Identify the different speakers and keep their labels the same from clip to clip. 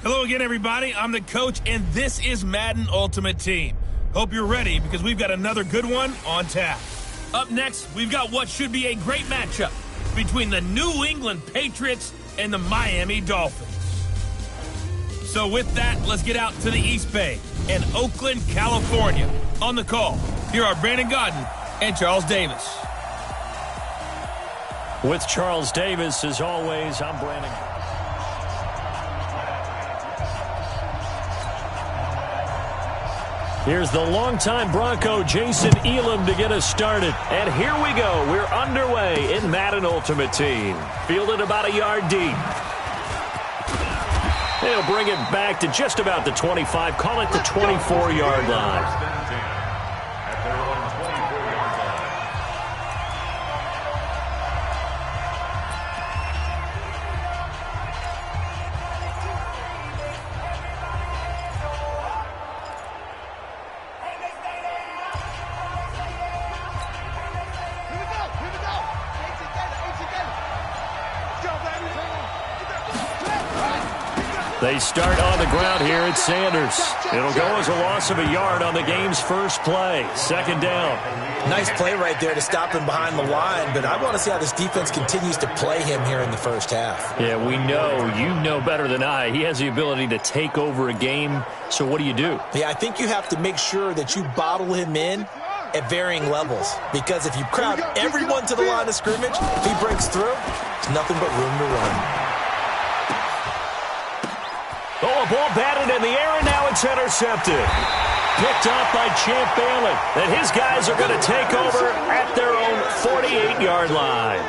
Speaker 1: Hello again, everybody. I'm the coach, and this is Madden Ultimate Team. Hope you're ready because we've got another good one on tap. Up next, we've got what should be a great matchup between the New England Patriots and the Miami Dolphins. So with that, let's get out to the East Bay and Oakland, California. On the call, here are Brandon Godden and Charles Davis.
Speaker 2: With Charles Davis, as always, I'm Brandon. Here's the longtime Bronco, Jason Elam, to get us started. And here we go. We're underway in Madden Ultimate Team. Fielded about a yard deep. They'll bring it back to just about the 25. Call it the 24-yard line. They start on the ground here at Sanders. It'll go as a loss of a yard on the game's first play. Second down.
Speaker 3: Nice play right there to stop him behind the line, but I want to see how this defense continues to play him here in the first half.
Speaker 2: Yeah, we know. You know better than I. He has the ability to take over a game, so what do you do?
Speaker 3: Yeah, I think you have to make sure that you bottle him in at varying levels, because if you crowd everyone to the line of scrimmage, if he breaks through, there's nothing but room to run.
Speaker 2: Oh, a ball batted in the air, and now it's intercepted. Picked off by Champ Bailey. And his guys are going to take over at their own 48-yard line.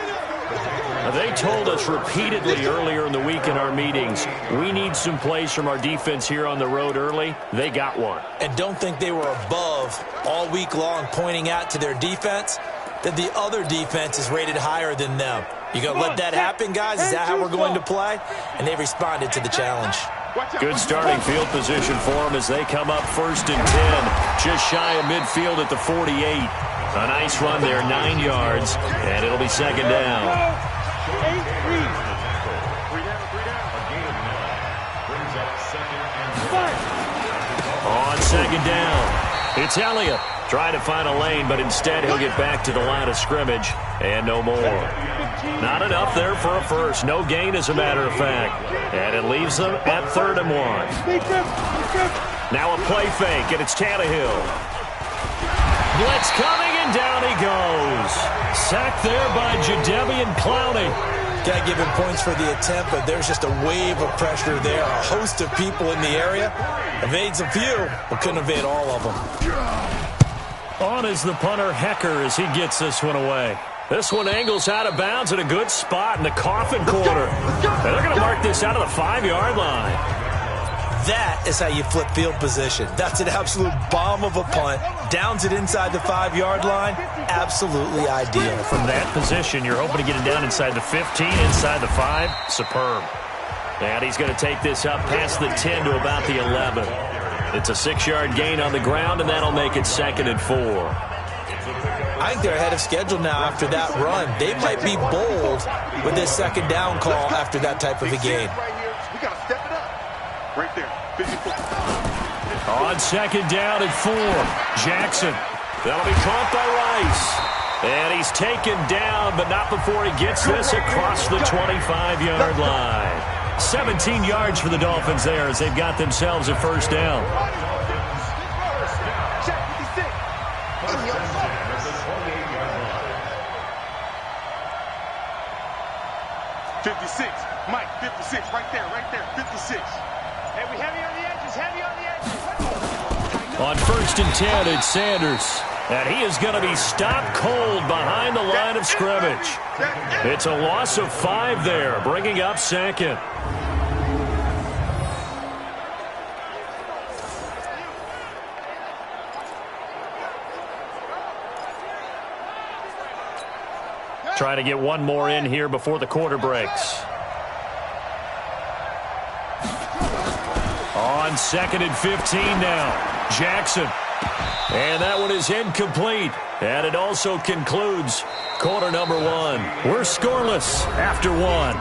Speaker 2: Now, they told us repeatedly earlier in the week in our meetings, we need some plays from our defense here on the road early. They got one.
Speaker 3: And don't think they were above all week long pointing out to their defense that the other defense is rated higher than them. You going to let that happen, guys? Is that how we're going to play? And they responded to the challenge.
Speaker 2: Good starting field position for them as they come up 1st and 10. Just shy of midfield at the 48. A nice run there, 9 yards, and it'll be second down. On second down, it's Elliott. Trying to find a lane, but instead he'll get back to the line of scrimmage, and no more. Not enough there for a first. No gain, as a matter of fact. And it leaves them at 3rd and 1. Now a play fake, and it's Tannehill. Blitz coming, and down he goes. Sacked there by Jadeveon Clowney.
Speaker 3: Got to give him points for the attempt, but there's just a wave of pressure there. A host of people in the area. Evades a few, but couldn't evade all of them.
Speaker 2: On is the punter, Hecker, as he gets this one away. This one angles out of bounds at a good spot in the coffin corner. And they're going to mark this out of the 5-yard line.
Speaker 3: That is how you flip field position. That's an absolute bomb of a punt. Downs it inside the 5-yard line. Absolutely ideal.
Speaker 2: From that position, you're hoping to get it down inside the 15, inside the 5. Superb. And he's going to take this up past the 10 to about the 11. It's a 6-yard gain on the ground, and that'll make it 2nd and 4.
Speaker 3: I think they're ahead of schedule now after that run. They might be bold with this second down call after that type of a gain.
Speaker 4: We got to step it up. Right there. 54.
Speaker 2: On second down at 4, Jackson. That'll be caught by Rice. And he's taken down, but not before he gets this across the 25-yard line. 17 yards for the Dolphins there as they've got themselves a first down.
Speaker 4: 56. Mike, 56. Right there, 56.
Speaker 5: Hey, we heavy on the edges, heavy on the edges.
Speaker 2: On 1st and 10, it's Sanders. And he is going to be stopped cold behind the line of scrimmage. It's a loss of 5 there, bringing up 2nd. Trying to get one more in here before the quarter breaks. On 2nd and 15 now, Jackson. And that one is incomplete. And it also concludes quarter number 1. We're scoreless after 1.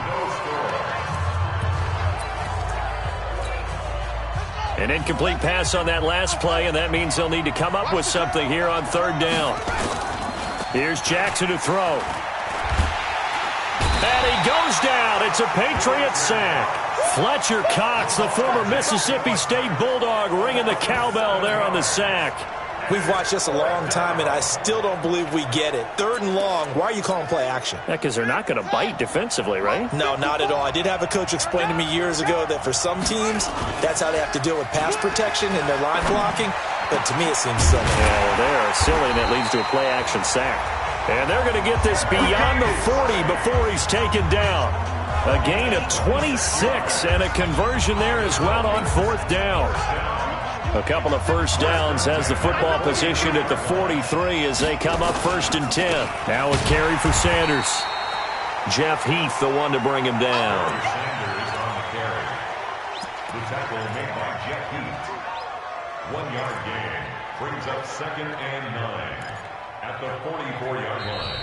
Speaker 2: An incomplete pass on that last play, and that means they'll need to come up with something here on third down. Here's Jackson to throw. And he goes down. It's a Patriot sack. Fletcher Cox, the former Mississippi State Bulldog, ringing the cowbell there on the sack.
Speaker 3: We've watched this a long time, and I still don't believe we get it. Third and long, why are you calling play action?
Speaker 2: Yeah, because they're not going to bite defensively, right?
Speaker 3: No, not at all. I did have a coach explain to me years ago that for some teams, that's how they have to deal with pass protection and their line blocking. But to me, it seems silly.
Speaker 2: Yeah, well, they are silly, and it leads to a play action sack. And they're going to get this beyond the 40 before he's taken down. A gain of 26 and a conversion there as well on fourth down. A couple of first downs has the football position at the 43 as they come up 1st and 10. Now with carry for Sanders. Jeff Heath, the one to bring him down.
Speaker 6: Sanders on the carry. The tackle made by Jeff Heath. 1-yard gain brings up 2nd and 9 at the 44-yard line.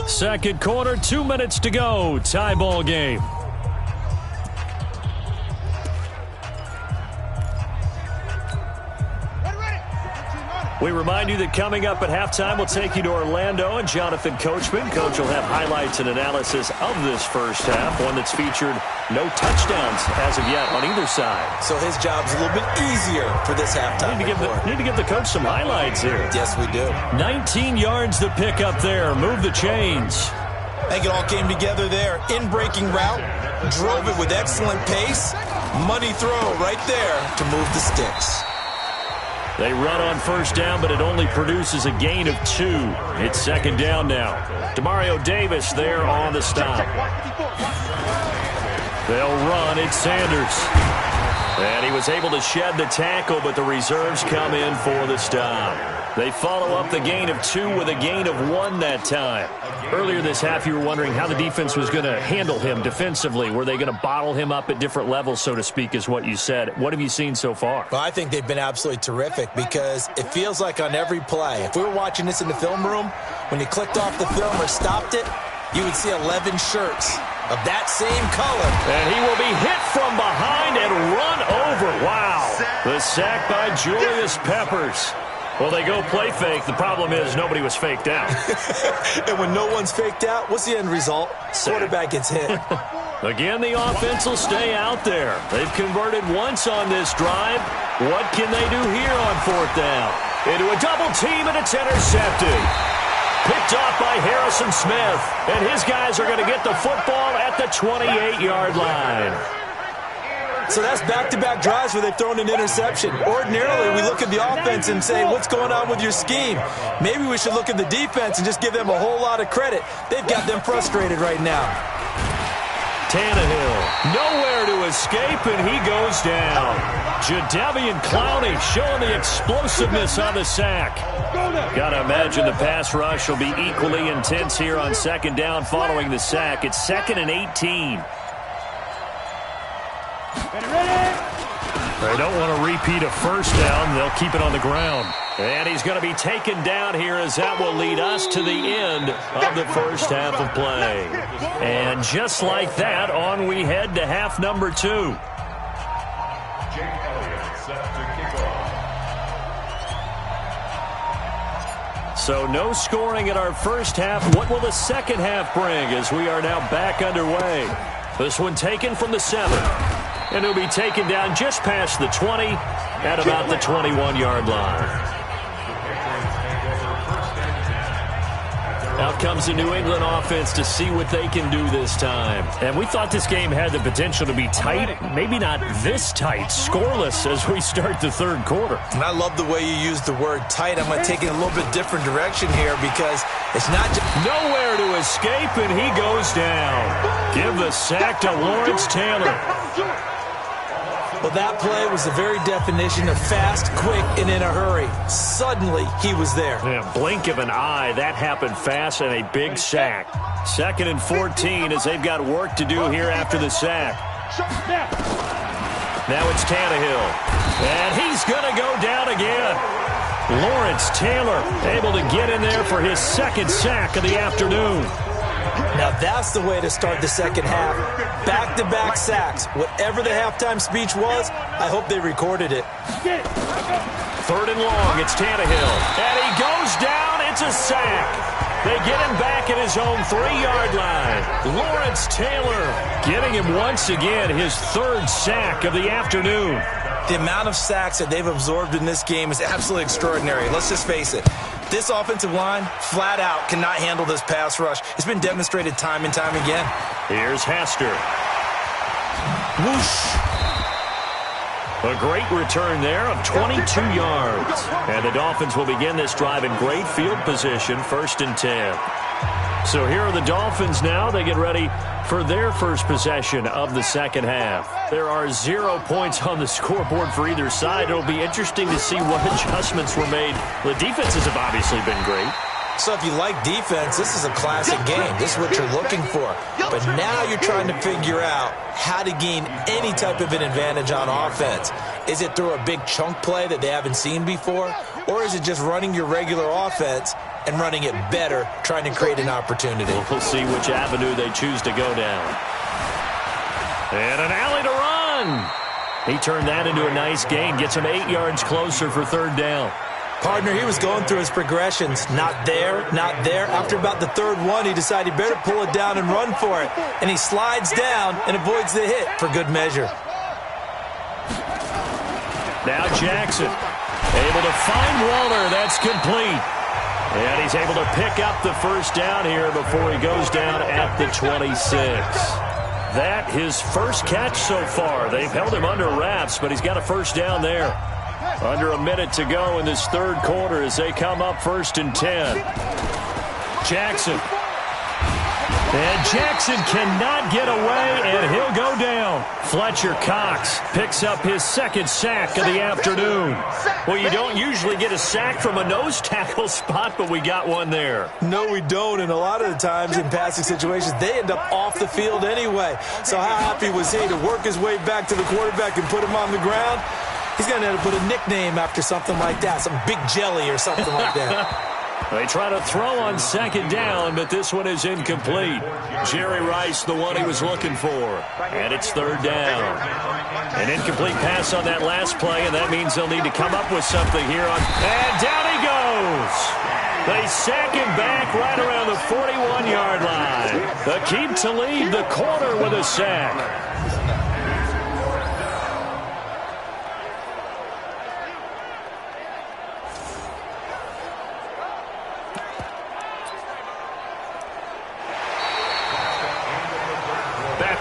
Speaker 2: Second quarter, 2 minutes to go. Tie ball game. We remind you that coming up at halftime, we'll take you to Orlando and Jonathan Coachman. Coach will have highlights and analysis of this first half, one that's featured no touchdowns as of yet on either side.
Speaker 3: So his job's a little bit easier for this halftime.
Speaker 2: Need to give the coach some highlights here.
Speaker 3: Yes, we do.
Speaker 2: 19 yards the pick up there. Move the chains.
Speaker 3: I think it all came together there. In-breaking route, drove it with excellent pace. Money throw right there to move the sticks.
Speaker 2: They run on first down, but it only produces a gain of 2. It's second down now. Demario Davis there on the stop. They'll run. It's Sanders. And he was able to shed the tackle, but the reserves come in for the stop. They follow up the gain of 2 with a gain of 1 that time. Earlier this half, you were wondering how the defense was going to handle him defensively. Were they going to bottle him up at different levels, so to speak, is what you said. What have you seen so far?
Speaker 3: Well, I think they've been absolutely terrific because it feels like on every play, if we were watching this in the film room, when you clicked off the film or stopped it, you would see 11 shirts of that same color.
Speaker 2: And he will be hit from behind and run over. Wow. The sack by Julius Peppers. Well, they go play fake. The problem is nobody was faked out.
Speaker 3: And when no one's faked out, what's the end result? Quarterback gets hit.
Speaker 2: Again, the offense will stay out there. They've converted once on this drive. What can they do here on fourth down? Into a double team, and it's intercepted. Picked off by Harrison Smith. And his guys are going to get the football at the 28-yard line.
Speaker 3: So that's back-to-back drives where they've thrown an interception. Ordinarily, we look at the offense and say, what's going on with your scheme? Maybe we should look at the defense and just give them a whole lot of credit. They've got them frustrated right now.
Speaker 2: Tannehill, nowhere to escape, and he goes down. Jadeveon Clowney showing the explosiveness on the sack. Got to imagine the pass rush will be equally intense here on second down following the sack. It's 2nd and 18. They don't want to repeat a first down. They'll keep it on the ground. And he's going to be taken down here as that will lead us to the end of the first half of play. And just like that, on we head to half number 2.
Speaker 6: Jake Elliott set to kick off.
Speaker 2: So no scoring in our first half. What will the second half bring as we are now back underway? This one taken from the 7. And it'll be taken down just past the 20 at about the 21-yard line. Out comes the New England offense to see what they can do this time. And we thought this game had the potential to be tight, maybe not this tight, scoreless as we start the third quarter.
Speaker 3: And I love the way you use the word tight. I'm going to take it in a little bit different direction here because it's not just...
Speaker 2: Nowhere to escape, and he goes down. Give the sack to Lawrence Taylor.
Speaker 3: Well, that play was the very definition of fast, quick, and in a hurry. Suddenly, he was there.
Speaker 2: Yeah, blink of an eye. That happened fast and a big sack. 2nd and 14 as they've got work to do here after the sack. Now it's Tannehill. And he's going to go down again. Lawrence Taylor able to get in there for his 2nd sack of the afternoon.
Speaker 3: Now that's the way to start the second half. Back-to-back sacks. Whatever the halftime speech was, I hope they recorded it.
Speaker 2: 3rd and long, it's Tannehill. And he goes down, it's a sack. They get him back at his own 3-yard line. Lawrence Taylor getting him once again his 3rd sack of the afternoon.
Speaker 3: The amount of sacks that they've absorbed in this game is absolutely extraordinary. Let's just face it. This offensive line, flat out, cannot handle this pass rush. It's been demonstrated time and time again.
Speaker 2: Here's Hester. Whoosh. A great return there of 22 yards. And the Dolphins will begin this drive in great field position, 1st and 10. So here are the Dolphins now. They get ready for their first possession of the second half. There are 0 points on the scoreboard for either side. It'll be interesting to see what adjustments were made. The defenses have obviously been great.
Speaker 3: So if you like defense, this is a classic game. This is what you're looking for. But now you're trying to figure out how to gain any type of an advantage on offense. Is it through a big chunk play that they haven't seen before? Or is it just running your regular offense and running it better, trying to create an opportunity?
Speaker 2: We'll see which avenue they choose to go down. And an alley to run. He turned that into a nice gain. Gets him 8 yards closer for 3rd down.
Speaker 3: Partner, he was going through his progressions. Not there, not there. After about the 3rd one, he decided he better pull it down and run for it. And he slides down and avoids the hit for good measure.
Speaker 2: Now Jackson able to find Waller. That's complete. And he's able to pick up the 1st down here before he goes down at the 26. That his 1st catch so far. They've held him under wraps, but he's got a 1st down there. Under a minute to go in this 3rd quarter as they come up 1st and 10. Jackson. And Jackson cannot get away, and he'll go down. Fletcher Cox picks up his 2nd sack of the afternoon. Well, you don't usually get a sack from a nose tackle spot, but we got one there.
Speaker 3: No, we don't, and a lot of the times in passing situations, they end up off the field anyway. So how happy was he to work his way back to the quarterback and put him on the ground? He's going to have to put a nickname after something like that, some Big Jelly or something like that.
Speaker 2: They try to throw on 2nd down, but this one is incomplete. Jerry Rice, the one he was looking for. And it's 3rd down. An incomplete pass on that last play, and that means they'll need to come up with something here. And down he goes. They sack him back right around the 41-yard line. The keep to lead the quarter with a sack.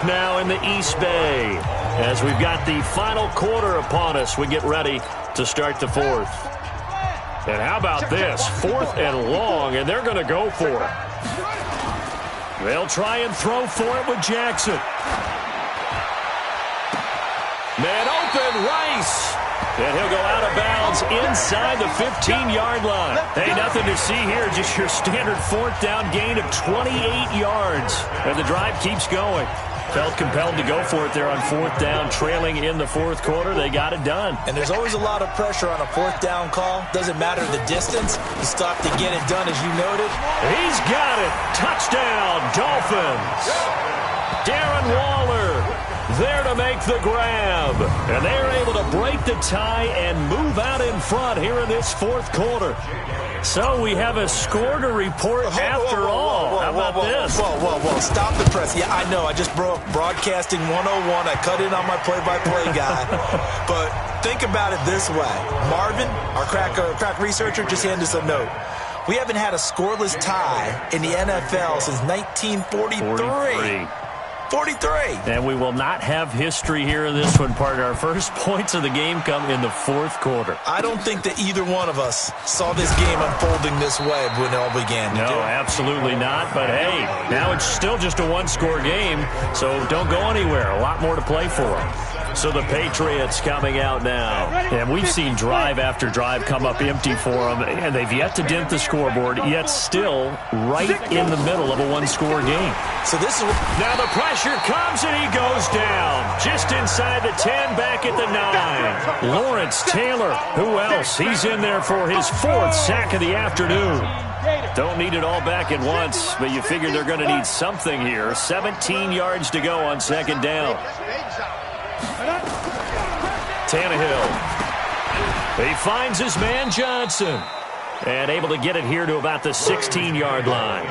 Speaker 2: Now in the East Bay. As we've got the final quarter upon us, we get ready to start the 4th. And how about this? 4th and long, and they're going to go for it. They'll try and throw for it with Jackson. Man open, Rice. And he'll go out of bounds inside the 15-yard line. Hey, nothing to see here, just your standard 4th down gain of 28 yards. And the drive keeps going. Felt compelled to go for it there on 4th down, trailing in the 4th quarter. They got it done.
Speaker 3: And there's always a lot of pressure on a 4th down call. Doesn't matter the distance. You stop to get it done, as you noted.
Speaker 2: He's got it. Touchdown, Dolphins. Darren Waller there to make the grab. And they're able to break the tie and move out in front here in this 4th quarter. So we have a score to report after all. How about this?
Speaker 3: Whoa. Stop the press. Yeah, I know. I just broke Broadcasting 101. I cut in on my play-by-play guy. But think about it this way. Marvin, our crack researcher, just handed us a note. We haven't had a scoreless tie in the NFL since 1943. 43.
Speaker 2: And we will not have history here in this one, partner. Our first points of the game come in the 4th quarter.
Speaker 3: I don't think that either one of us saw this game unfolding this way when it all began.
Speaker 2: No, absolutely not. But, hey, now it's still just a 1-score game, so don't go anywhere. A lot more to play for. So the Patriots coming out now. And we've seen drive after drive come up empty for them, and they've yet to dent the scoreboard, yet still right in the middle of a 1-score game.
Speaker 3: So this is
Speaker 2: now the pressure comes, and he goes down. Just inside the 10, back at the 9. Lawrence Taylor, who else? He's in there for his 4th sack of the afternoon. Don't need it all back at once, but you figure they're going to need something here. 17 yards to go on second down. Tannehill. He finds his man Johnson. And able to get it here to about the 16-yard line.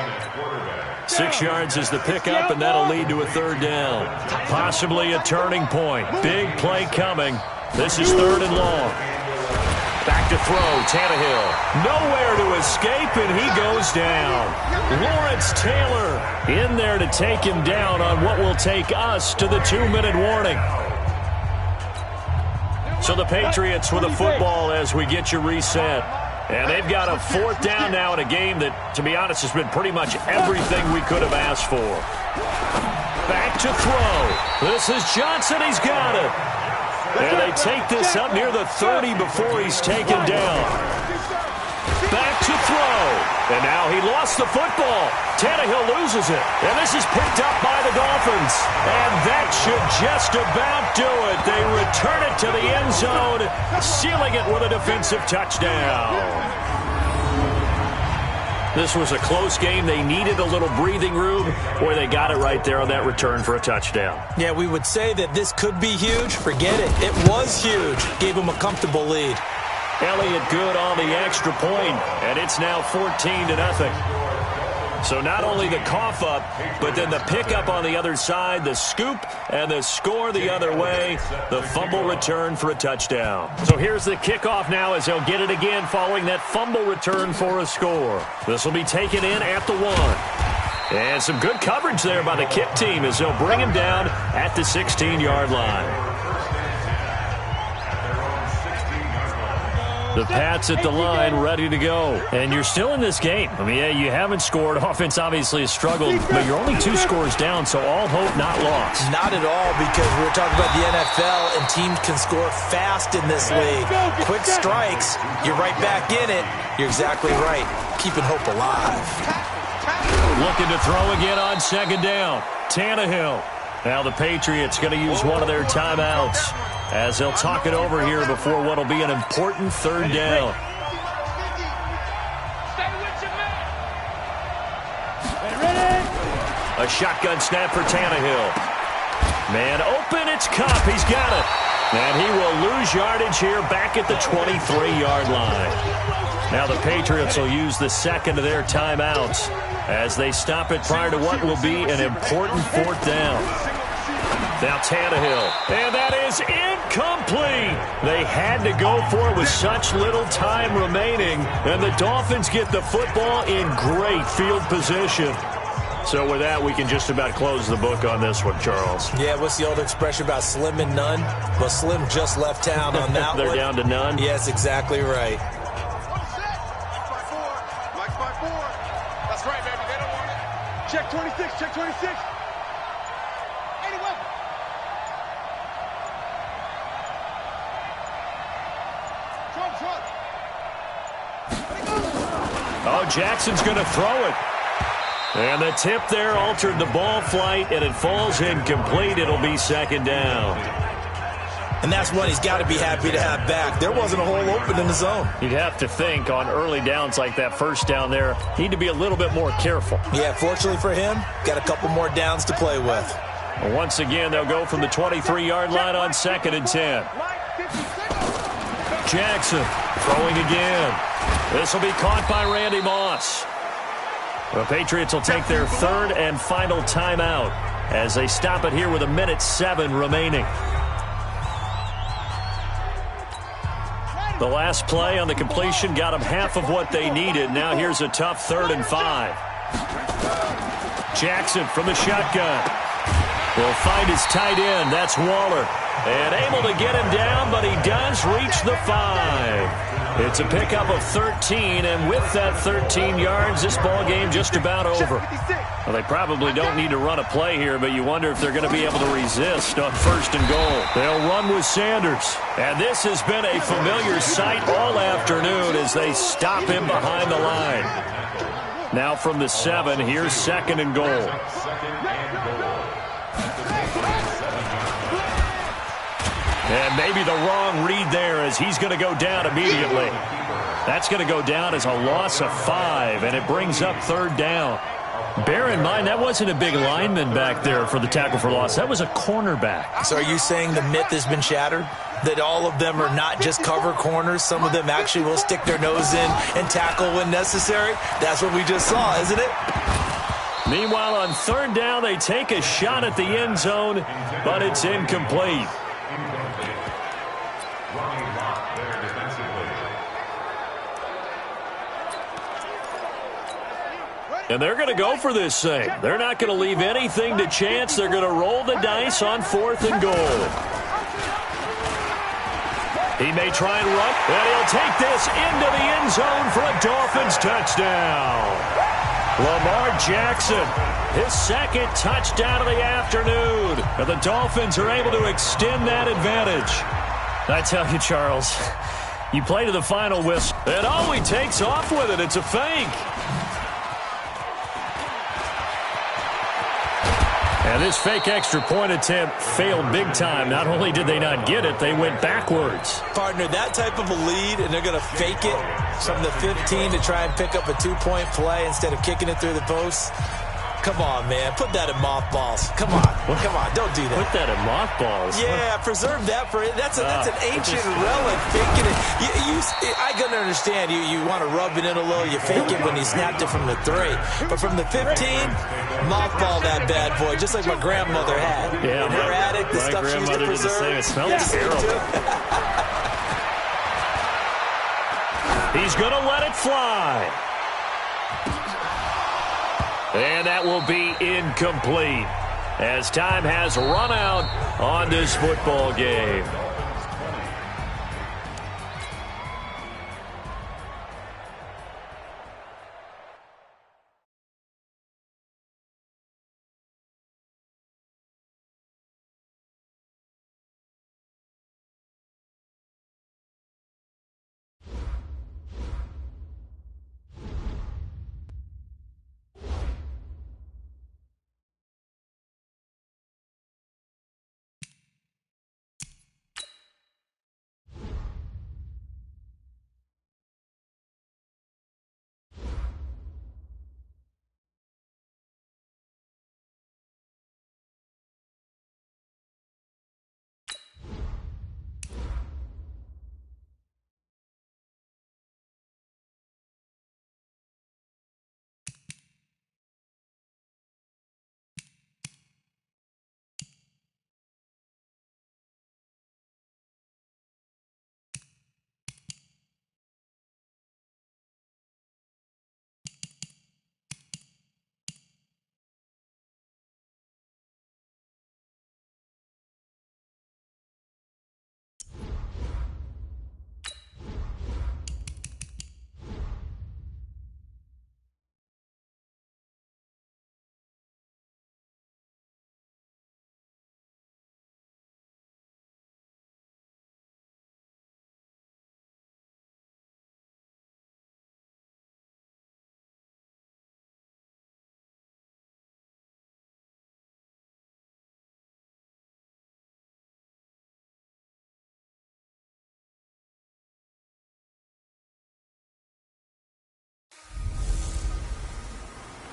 Speaker 2: 6 yards is the pickup, and that'll lead to a third down. Possibly a turning point. Big play coming. This is third and long. Back to throw, Tannehill. Nowhere to escape, and he goes down. Lawrence Taylor in there to take him down on what will take us to the 2-minute warning. So the Patriots with the football as we get you reset. And they've got a fourth down now in a game that, to be honest, has been pretty much everything we could have asked for. Back to throw. This is Johnson. He's got it. And they take this up near the 30 before he's taken down. Back to throw. And now he lost the football. Tannehill loses it. And this is picked up by the Dolphins. And that should just about do it. They return it to the end zone, sealing it with a defensive touchdown. This was a close game. They needed a little breathing room. Boy, they got it right there on that return for a touchdown.
Speaker 3: Yeah, we would say that this could be huge. Forget it. It was huge. Gave him a comfortable lead.
Speaker 2: Elliott good on the extra point, and it's now 14-0. So not only the cough up, but then the pickup on the other side, the scoop, and the score the other way, the fumble return for a touchdown. So here's the kickoff now as they'll get it again following that fumble return for a score. This will be taken in at the 1. And some good coverage there by the kick team as they'll bring him down at the 16-yard line. The Pats at the line, ready to go. And you're still in this game. I mean, yeah, you haven't scored. Offense obviously has struggled, but you're only 2 scores down, so all hope not lost.
Speaker 3: Not at all, because we were talking about the NFL, and teams can score fast in this league. Quick strikes, you're right back in it. You're exactly right. Keeping hope alive.
Speaker 2: Looking to throw again on second down. Tannehill. Now the Patriots going to use one of their timeouts as they'll talk it over here before what will be an important third down. A shotgun snap for Tannehill. Man open, it's Cup. He's got it. And he will lose yardage here back at the 23-yard line. Now the Patriots will use the second of their timeouts as they stop it prior to what will be an important fourth down. Now Tannehill, and that is incomplete. They had to go for it with such little time remaining, and the Dolphins get the football in great field position. So with that, we can just about close the book on this one, Charles.
Speaker 3: Yeah, what's the old expression about slim and none? Well, Slim just left town on that
Speaker 2: They're
Speaker 3: one.
Speaker 2: down to none?
Speaker 3: Yes, exactly right.
Speaker 5: That's right, baby. They don't want it. Check 26, check 26.
Speaker 2: Oh, Jackson's going to throw it. And the tip there altered the ball flight, and it falls incomplete. It'll be second down.
Speaker 3: And that's one he's got to be happy to have back. There wasn't a hole open in the zone.
Speaker 2: You'd have to think on early downs like that first down there, need to be a little bit more careful.
Speaker 3: Yeah, fortunately for him, got a couple more downs to play with.
Speaker 2: Well, once again, they'll go from the 23-yard line on 2nd and 10. Jackson throwing again. This will be caught by Randy Moss. The Patriots will take their third and final timeout as they stop it here with 1:07 remaining. The last play on the completion got them half of what they needed. Now here's a tough 3rd and 5. Jackson from the shotgun. Will find his tight end. That's Waller. And able to get him down, but he does reach the 5. It's a pickup of 13, and with that 13 yards, this ball game just about over. Well, they probably don't need to run a play here, but you wonder if they're going to be able to resist on 1st and goal. They'll run with Sanders. And this has been a familiar sight all afternoon as they stop him behind the line. Now from the 7, here's 2nd and goal. And maybe the wrong read there as he's going to go down immediately. That's going to go down as a loss of 5, and it brings up 3rd down. Bear in mind, that wasn't a big lineman back there for the tackle for loss. That was a cornerback.
Speaker 3: So are you saying the myth has been shattered? That all of them are not just cover corners? Some of them actually will stick their nose in and tackle when necessary? That's what we just saw, isn't it?
Speaker 2: Meanwhile, on 3rd down, they take a shot at the end zone, but it's incomplete. And they're going to go for this thing. They're not going to leave anything to chance. They're going to roll the dice on 4th and goal. He may try and run, and he'll take this into the end zone for a Dolphins touchdown. Lamar Jackson, his 2nd touchdown of the afternoon. And the Dolphins are able to extend that advantage. I tell you, Charles, you play to the final whistle, and he takes off with it. It's a fake. And this fake extra point attempt failed big time. Not only did they not get it, they went backwards.
Speaker 3: Partner, that type of a lead, and they're going to fake it from the 15 to try and pick up a 2-point play instead of kicking it through the posts. Come on, man. Put that in mothballs. Come on. Come on. Don't do that.
Speaker 2: Put that in mothballs?
Speaker 3: Yeah, preserve that for it. That's an ancient relic. Faking it. I can understand. You want to rub it in a little. You fake it when you snapped it from the 3. But from the 15, mothball that bad boy, just like my grandmother had.
Speaker 2: Yeah,
Speaker 3: in her attic, the stuff she used to preserve.
Speaker 2: It smells terrible. He's going to let it fly. And that will be incomplete as time has run out on this football game.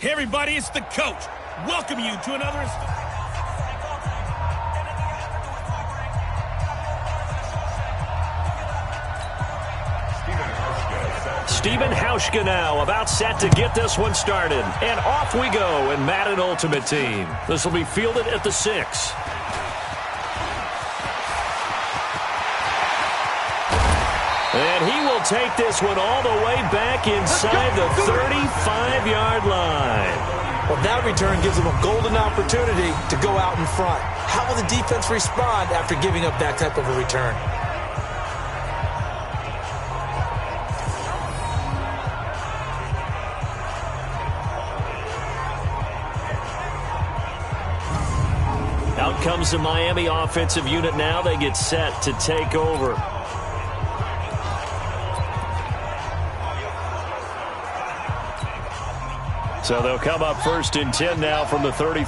Speaker 1: Hey, everybody, it's the coach. Welcome you to another...
Speaker 2: Stephen Hauschka now about set to get this one started. And off we go in Madden Ultimate Team. This will be fielded at the 6. And he will take this one all the way back inside the 35-yard line.
Speaker 3: Well, that return gives them a golden opportunity to go out in front. How will the defense respond after giving up that type of a return?
Speaker 2: Out comes the Miami offensive unit now. They get set to take over. So they'll come up 1st and 10 now from the 33.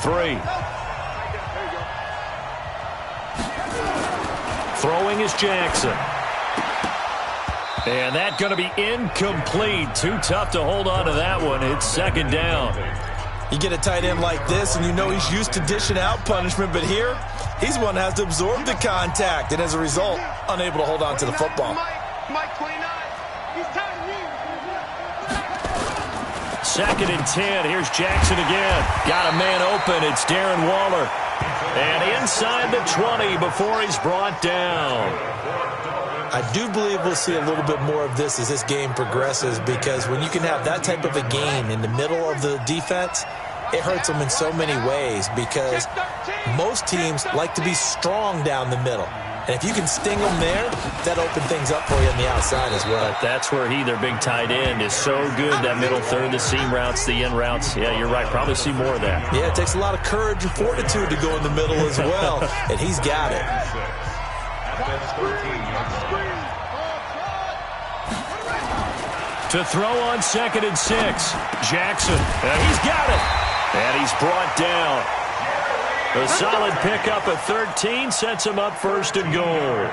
Speaker 2: Throwing is Jackson. And that's going to be incomplete. Too tough to hold on to that one. It's second down.
Speaker 3: You get a tight end like this, and you know he's used to dishing out punishment, but here, he's one that has to absorb the contact, and as a result, unable to hold on to the football.
Speaker 5: Mike 29. He's tired of you.
Speaker 2: Second and 10. Here's Jackson again. Got a man open. It's Darren Waller. And inside the 20 before he's brought down.
Speaker 3: I do believe we'll see a little bit more of this as this game progresses, because when you can have that type of a gain in the middle of the defense, it hurts them in so many ways, because most teams like to be strong down the middle. And if you can sting them there, that opens things up for you on the outside as well.
Speaker 2: But that's where their big tight end, is so good, that middle third, the seam routes, the in routes. Yeah, you're right. Probably see more of that.
Speaker 3: Yeah, it takes a lot of courage and fortitude to go in the middle as well, and he's got it.
Speaker 2: To throw on second and 6. Jackson. He's got it. And he's brought down. A solid pickup at 13 sets him up first and goal.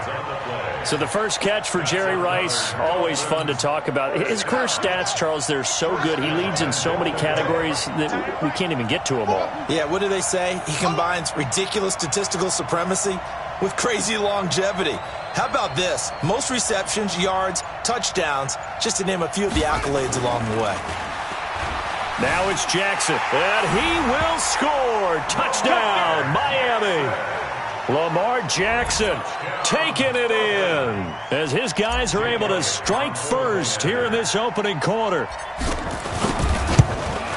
Speaker 2: So the first catch for Jerry Rice, always fun to talk about. His career stats, Charles, they're so good. He leads in so many categories that we can't even get to them all.
Speaker 3: Yeah, what do they say? He combines ridiculous statistical supremacy with crazy longevity. How about this? Most receptions, yards, touchdowns, just to name a few of the accolades along the way.
Speaker 2: Now it's Jackson, and he will score. Touchdown, Miami. Lamar Jackson taking it in as his guys are able to strike first here in this opening quarter.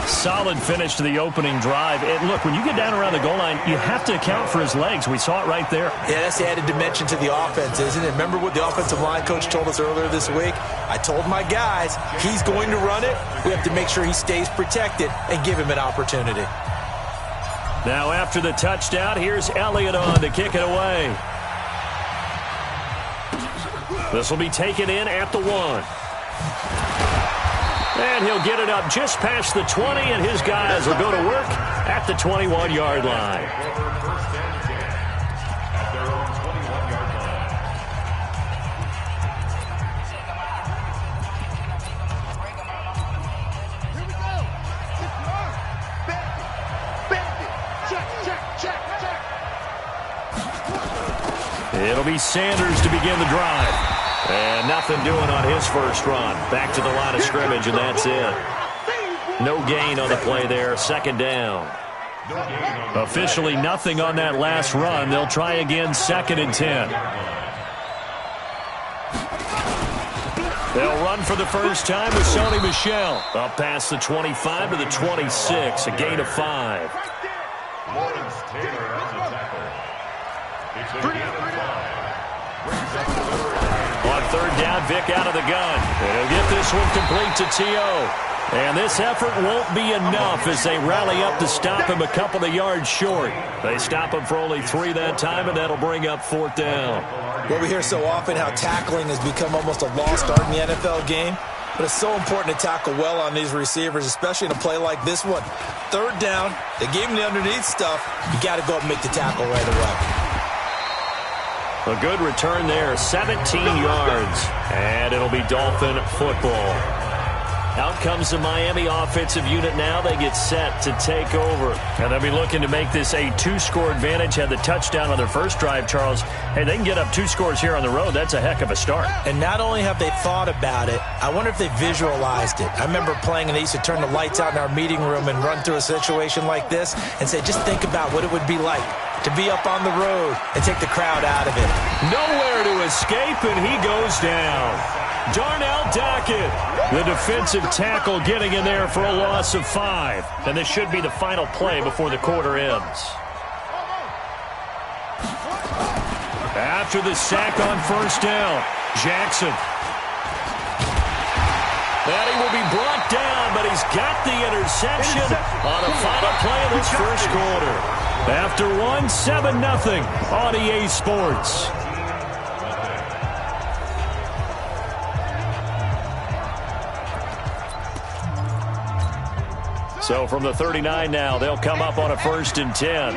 Speaker 2: Solid finish to the opening drive. And look, when you get down around the goal line, you have to account for his legs. We saw it right there.
Speaker 3: Yeah, that's the added dimension to the offense, isn't it? Remember what the offensive line coach told us earlier this week? I told my guys, he's going to run it. We have to make sure he stays protected and give him an opportunity.
Speaker 2: Now after the touchdown, here's Elliott on to kick it away. This will be taken in at the 1. And he'll get it up just past the 20, and his guys will go to work at the 21-yard line. It'll be Sanders to begin the drive. And nothing doing on his first run. Back to the line of scrimmage, and that's it. No gain on the play there. Second down. Officially nothing on that last run. They'll try again, second and 10. They'll run for the first time with Sony Michel. Up past the 25 to the 26, a gain of 5. On third down, Vick out of the gun. And he'll get this one complete to T.O. And this effort won't be enough as they rally up to stop him a couple of yards short. They stop him for only 3 that time, and that'll bring up fourth down.
Speaker 3: Well, we hear so often how tackling has become almost a lost art in the NFL game. But it's so important to tackle well on these receivers, especially in a play like this one. Third down, they gave him the underneath stuff. You got to go up and make the tackle right away.
Speaker 2: A good return there, 17 yards. And it'll be Dolphin football. Out comes the Miami offensive unit now. They get set to take over. And they'll be looking to make this a 2-score advantage. Had the touchdown on their first drive, Charles. Hey, they can get up 2 scores here on the road. That's a heck of a start.
Speaker 3: And not only have they thought about it, I wonder if they visualized it. I remember playing, and they used to turn the lights out in our meeting room and run through a situation like this and say, just think about what it would be like to be up on the road and take the crowd out of it.
Speaker 2: Nowhere to escape, and he goes down. Darnell Dockett, the defensive tackle, getting in there for a loss of 5. And this should be the final play before the quarter ends. After the sack on first down, Jackson. And he will be brought down, but he's got the interception on a final play of this first quarter. After 1, 7-0 on EA Sports. So from the 39 now, they'll come up on a 1st and 10.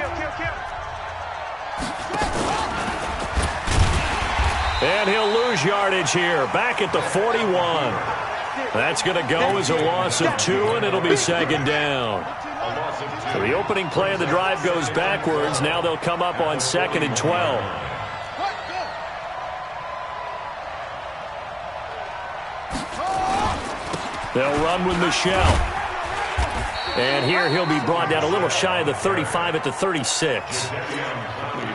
Speaker 2: And he'll lose yardage here, back at the 41. That's going to go as a loss of 2, and it'll be second down. So the opening play of the drive goes backwards. Now they'll come up on 2nd and 12. They'll run with Michelle. And here he'll be brought down a little shy of the 35 at the 36.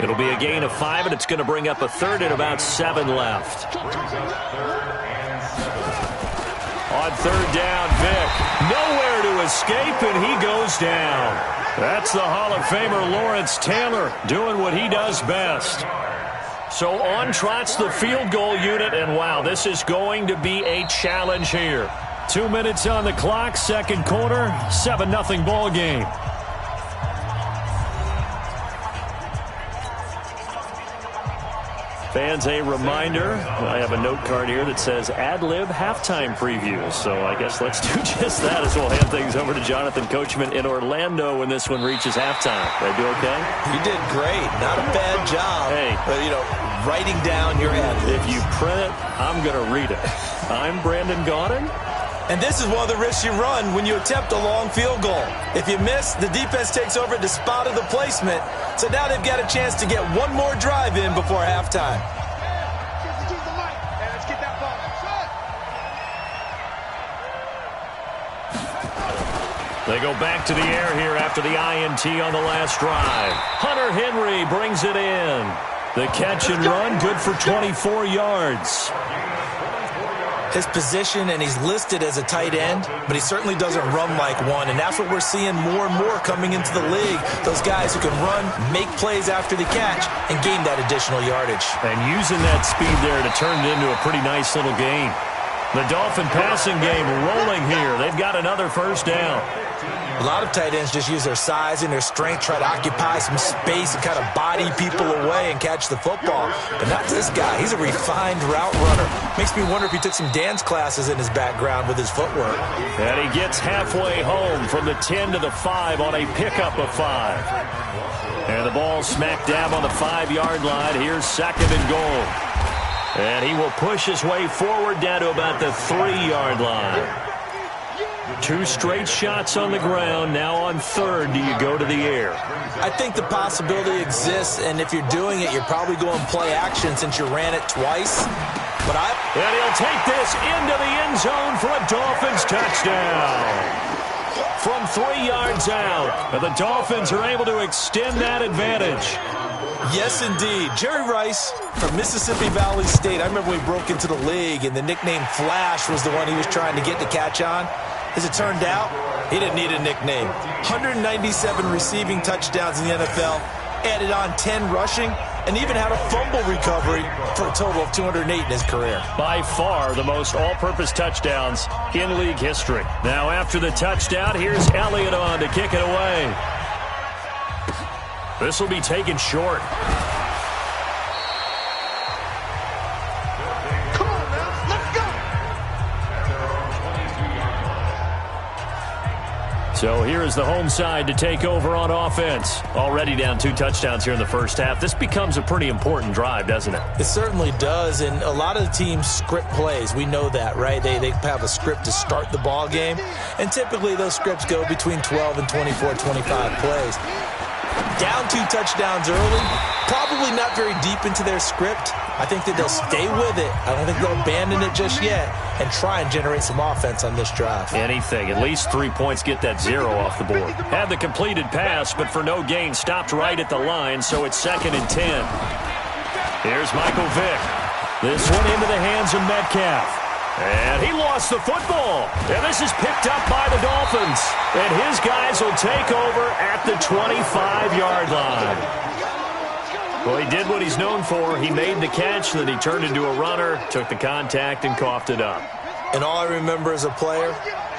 Speaker 2: It'll be a gain of 5, and it's going to bring up a 3rd and about 7 left. On 3rd down, Vick. Nowhere to escape, and he goes down. That's the Hall of Famer Lawrence Taylor doing what he does best. So on trots the field goal unit, and wow, this is going to be a challenge here. 2 minutes on the clock, second quarter, 7-0 ball game. Fans, a reminder, I have a note card here that says ad-lib halftime previews. So I guess let's do just that as we'll hand things over to Jonathan Coachman in Orlando when this one reaches halftime. Did I do okay?
Speaker 3: You did great. Not a bad job.
Speaker 2: Hey.
Speaker 3: But, writing down your ad-libs.
Speaker 2: If you print it, I'm going to read it. I'm Brandon Gaudin.
Speaker 3: And this is one of the risks you run when you attempt a long field goal. If you miss, the defense takes over at the spot of the placement. So now they've got a chance to get one more drive in before halftime.
Speaker 2: They go back to the air here after the INT on the last drive. Hunter Henry brings it in. The catch and run, good for 24 yards.
Speaker 3: His position, and he's listed as a tight end, but he certainly doesn't run like one, and that's what we're seeing more and more coming into the league. Those guys who can run, make plays after the catch, and gain that additional yardage.
Speaker 2: And using that speed there to turn it into a pretty nice little gain. The Dolphin passing game rolling here. They've got another first down.
Speaker 3: A lot of tight ends just use their size and their strength, try to occupy some space and kind of body people away and catch the football. But not this guy. He's a refined route runner. Makes me wonder if he took some dance classes in his background with his footwork.
Speaker 2: And he gets halfway home from the 10 to the 5 on a pickup of 5. And the ball smack dab on the 5-yard line. Here's 2nd and goal. And he will push his way forward down to about the 3-yard line. 2 straight shots on the ground. Now on 3rd, do you go to the air?
Speaker 3: I think the possibility exists, and if you're doing it, you're probably going play action since you ran it twice.
Speaker 2: And he'll take this into the end zone for a Dolphins touchdown. From 3 yards out, the Dolphins are able to extend that advantage.
Speaker 3: Yes, indeed. Jerry Rice from Mississippi Valley State. I remember when he broke into the league, and the nickname Flash was the one he was trying to get the catch on. As it turned out, he didn't need a nickname. 197 receiving touchdowns in the NFL, added on 10 rushing, and even had a fumble recovery for a total of 208 in his career.
Speaker 2: By far the most all-purpose touchdowns in league history. Now after the touchdown, here's Elliott on to kick it away. This will be taken short. So here is the home side to take over on offense. Already down 2 touchdowns here in the first half. This becomes a pretty important drive, doesn't it?
Speaker 3: It certainly does, and a lot of the teams script plays. We know that, right? They have a script to start the ball game, and typically those scripts go between 12 and 24, 25 plays. Down 2 touchdowns early, probably not very deep into their script. I think that they'll stay with it. I don't think they'll abandon it just yet and try and generate some offense on this drive.
Speaker 2: Anything. At least 3 points, get that 0 off the board. Had the completed pass, but for no gain, stopped right at the line, so it's 2nd and 10. Here's Michael Vick. This one into the hands of Metcalf. And he lost the football. And this is picked up by the Dolphins. And his guys will take over at the 25-yard line. Well, he did what he's known for. He made the catch, then he turned into a runner, took the contact, and coughed it up.
Speaker 3: And all I remember as a player,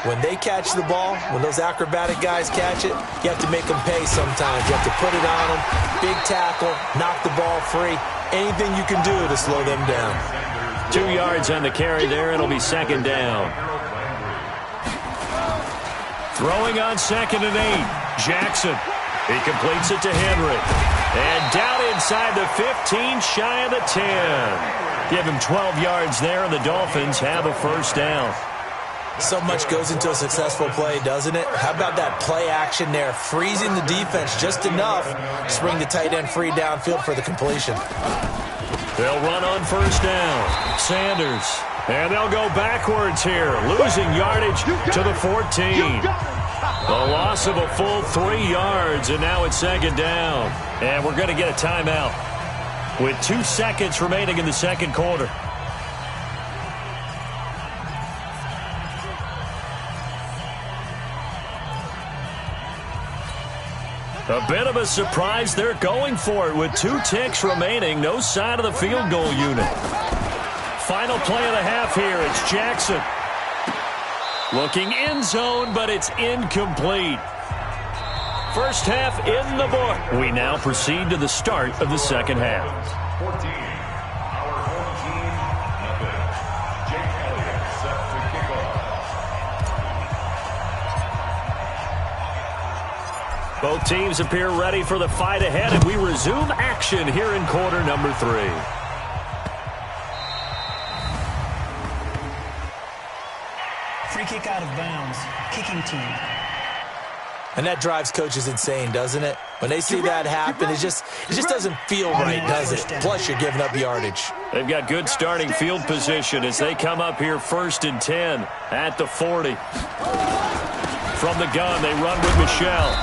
Speaker 3: when they catch the ball, when those acrobatic guys catch it, you have to make them pay sometimes. You have to put it on them, big tackle, knock the ball free. Anything you can do to slow them down.
Speaker 2: 2 yards on the carry there. It'll be 2nd down. Throwing on 2nd and 8. Jackson. He completes it to Henry. And down inside the 15, shy of the 10. Give him 12 yards there, and the Dolphins have a first down.
Speaker 3: So much goes into a successful play, doesn't it? How about that play action there, freezing the defense just enough to bring the tight end free downfield for the completion.
Speaker 2: They'll run on first down. Sanders. And they'll go backwards here, losing yardage to the 14. A loss of a full 3 yards, and now it's second down. And we're going to get a timeout with 2 seconds remaining in the second quarter. A bit of a surprise. They're going for it with 2 ticks remaining. No sign of the field goal unit. Final play of the half here. It's Jackson. Looking end zone, but it's incomplete. First half in the book. We now proceed to the start of the second half.
Speaker 6: 14. Our home team, nothing. Jake Elliott set to kick off.
Speaker 2: Both teams appear ready for the fight ahead, and we resume action here in quarter number 3.
Speaker 7: Free kick out of bounds. Kicking team.
Speaker 3: And that drives coaches insane, doesn't it? When they see that happen, it just doesn't feel right, does it? Plus, you're giving up yardage.
Speaker 2: They've got good starting field position as they come up here 1st and 10 at the 40. From the gun, they run with Michelle.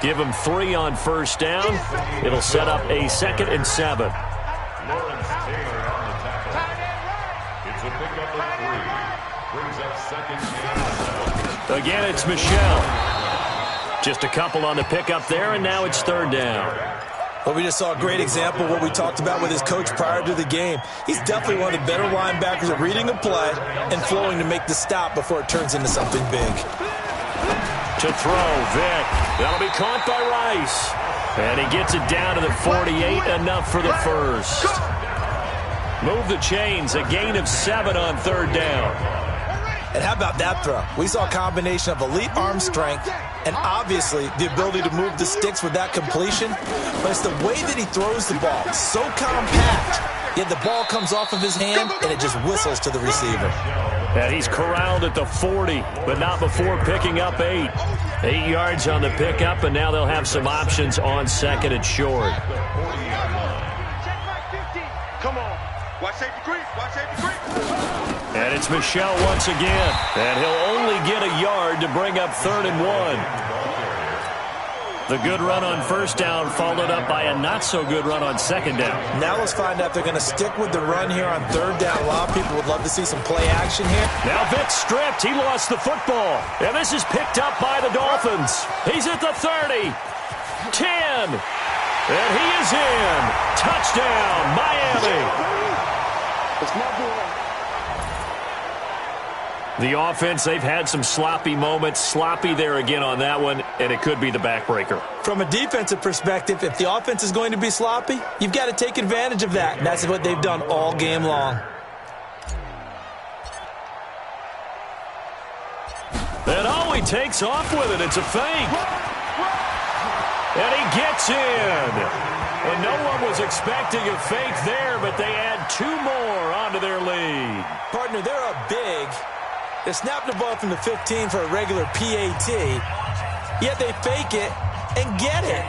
Speaker 2: Give them 3 on first down. It'll set up a 2nd and 7.
Speaker 6: Lawrence Taylor on the tackle. It's a pickup of 3. Brings up 2nd and 7.
Speaker 2: Again, it's Michelle. Just a couple on the pickup there, and now it's 3rd down.
Speaker 3: Well, we just saw a great example of what we talked about with his coach prior to the game. He's definitely one of the better linebackers at reading a play and flowing to make the stop before it turns into something big.
Speaker 2: To throw, Vic. That'll be caught by Rice. And he gets it down to the 48, enough for the first. Move the chains, a gain of 7 on 3rd down.
Speaker 3: And how about that throw? We saw a combination of elite arm strength and obviously the ability to move the sticks with that completion. But it's the way that he throws the ball. So compact. Yet the ball comes off of his hand and it just whistles to the receiver.
Speaker 2: And he's corralled at the 40, but not before picking up 8. 8 yards on the pickup, and now they'll have some options on 2nd and short.
Speaker 4: Come on. Watch safety creep. Watch safety creep.
Speaker 2: And it's Michelle once again. And he'll only get a yard to bring up 3rd and 1. The good run on first down followed up by a not-so-good run on 2nd down.
Speaker 3: Now let's find out if they're going to stick with the run here on 3rd down. A lot of people would love to see some play action here.
Speaker 2: Now Vic stripped. He lost the football. And this is picked up by the Dolphins. He's at the 30. 10. And he is in. Touchdown, Miami.
Speaker 4: It's not good.
Speaker 2: The offense, they've had some sloppy moments. Sloppy there again on that one, and it could be the backbreaker.
Speaker 3: From a defensive perspective, if the offense is going to be sloppy, you've got to take advantage of that. And that's what they've done all game long.
Speaker 2: And he takes off with it. It's a fake. And he gets in. And no one was expecting a fake there, but they add 2 more onto their lead.
Speaker 3: Partner, they're up big. They snap the ball from the 15 for a regular PAT, yet they fake it and get it.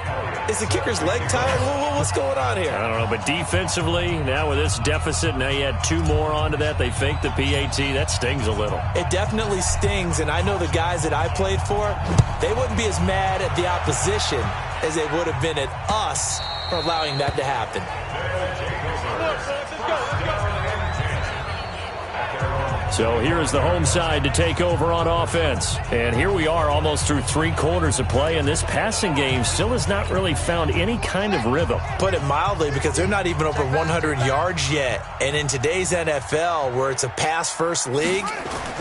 Speaker 3: Is the kicker's leg tired? What's going on here?
Speaker 2: I don't know, but defensively, now with this deficit, now you add 2 more onto that. They fake the PAT. That stings a little.
Speaker 3: It definitely stings, and I know the guys that I played for, they wouldn't be as mad at the opposition as they would have been at us for allowing that to happen.
Speaker 2: So here is the home side to take over on offense. And here we are almost through 3 quarters of play, and this passing game still has not really found any kind of rhythm.
Speaker 3: Put it mildly, because they're not even over 100 yards yet. And in today's NFL, where it's a pass-first league,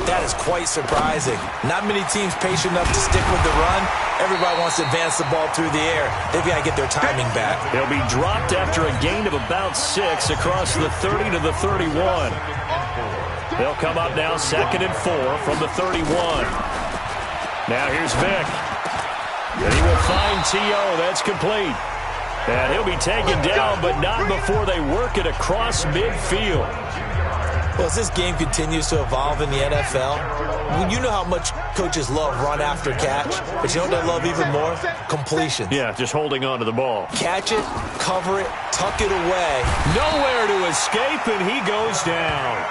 Speaker 3: that is quite surprising. Not many teams patient enough to stick with the run. Everybody wants to advance the ball through the air. They've got to get their timing back.
Speaker 2: They'll be dropped after a gain of about 6 across the 30 to the 31. They'll come up now 2nd and 4 from the 31. Now here's Vic. And he will find T.O. That's complete. And he'll be taken down, but not before they work it across midfield.
Speaker 3: Well, as this game continues to evolve in the NFL, you know how much coaches love run after catch, but you know what they love even more? Completion.
Speaker 2: Yeah, just holding on to the ball.
Speaker 3: Catch it, cover it, tuck it away.
Speaker 2: Nowhere to escape, and he goes down.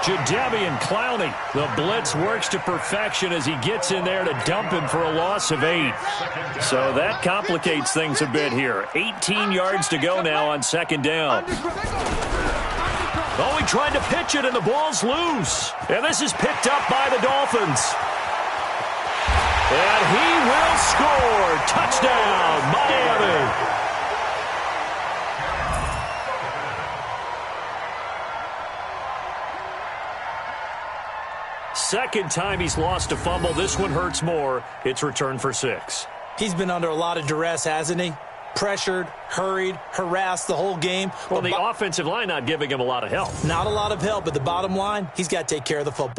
Speaker 2: Jadeveon Clowney, the blitz works to perfection as he gets in there to dump him for a loss of 8. So that complicates things a bit here. 18 yards to go now on second down. Oh, he tried to pitch it, and the ball's loose. And this is picked up by the Dolphins. And he will score. Touchdown, Miami. Second time he's lost a fumble. This one hurts more. It's returned for 6.
Speaker 3: He's been under a lot of duress, hasn't he? Pressured, hurried, harassed the whole game.
Speaker 2: Well, the offensive line not giving him a lot of help.
Speaker 3: Not a lot of help, but the bottom line, he's got to take care of the football.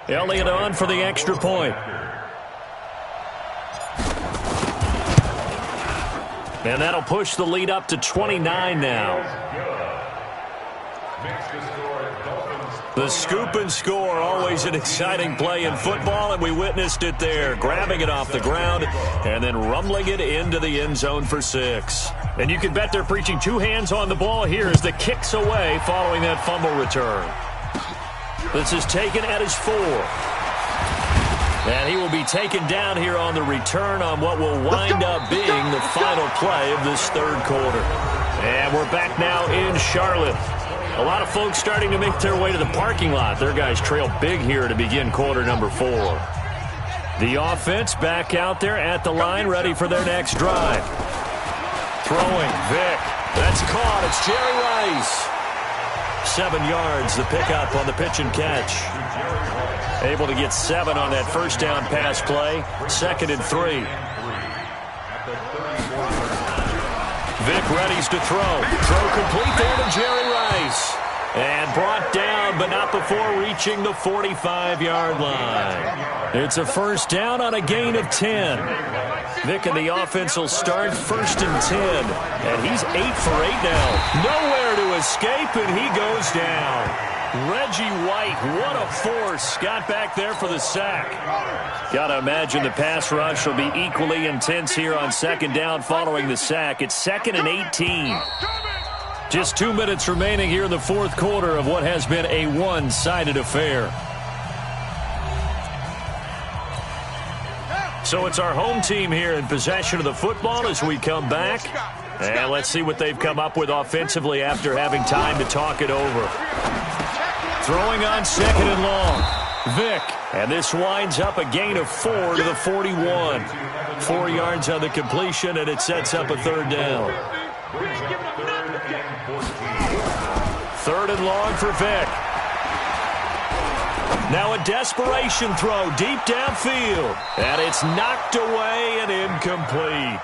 Speaker 2: Elliott on for the extra point. And that'll push the lead up to 29 now. The scoop and score, always an exciting play in football, and we witnessed it there. Grabbing it off the ground and then rumbling it into the end zone for 6. And you can bet they're preaching 2 hands on the ball here as the kick's away following that fumble return. This is taken at his 4. And he will be taken down here on the return on what will wind up being the final play of this third quarter. And we're back now in Charlotte. A lot of folks starting to make their way to the parking lot. Their guys trail big here to begin quarter number 4. The offense back out there at the line, ready for their next drive. Throwing, Vic. That's caught. It's Jerry Rice. 7 yards, the pickup on the pitch and catch. Able to get 7 on that first down pass play. 2nd and 3. Vic readies to throw. Throw complete there to Jerry Rice. And brought down, but not before reaching the 45-yard line. It's a first down on a gain of 10. Vic and the offense will start 1st and 10. And he's 8 for 8 now. Nowhere to escape, and he goes down. Reggie White, what a force. Got back there for the sack. Got to imagine the pass rush will be equally intense here on second down following the sack. It's 2nd and 18. Just 2 minutes remaining here in the fourth quarter of what has been a one-sided affair. So it's our home team here in possession of the football as we come back. And let's see what they've come up with offensively after having time to talk it over. Throwing on 2nd and long. Vic. And this winds up a gain of 4 to the 41. 4 yards on the completion, and it sets up a 3rd down. 3rd and long for Vic. Now a desperation throw deep downfield. And it's knocked away and incomplete.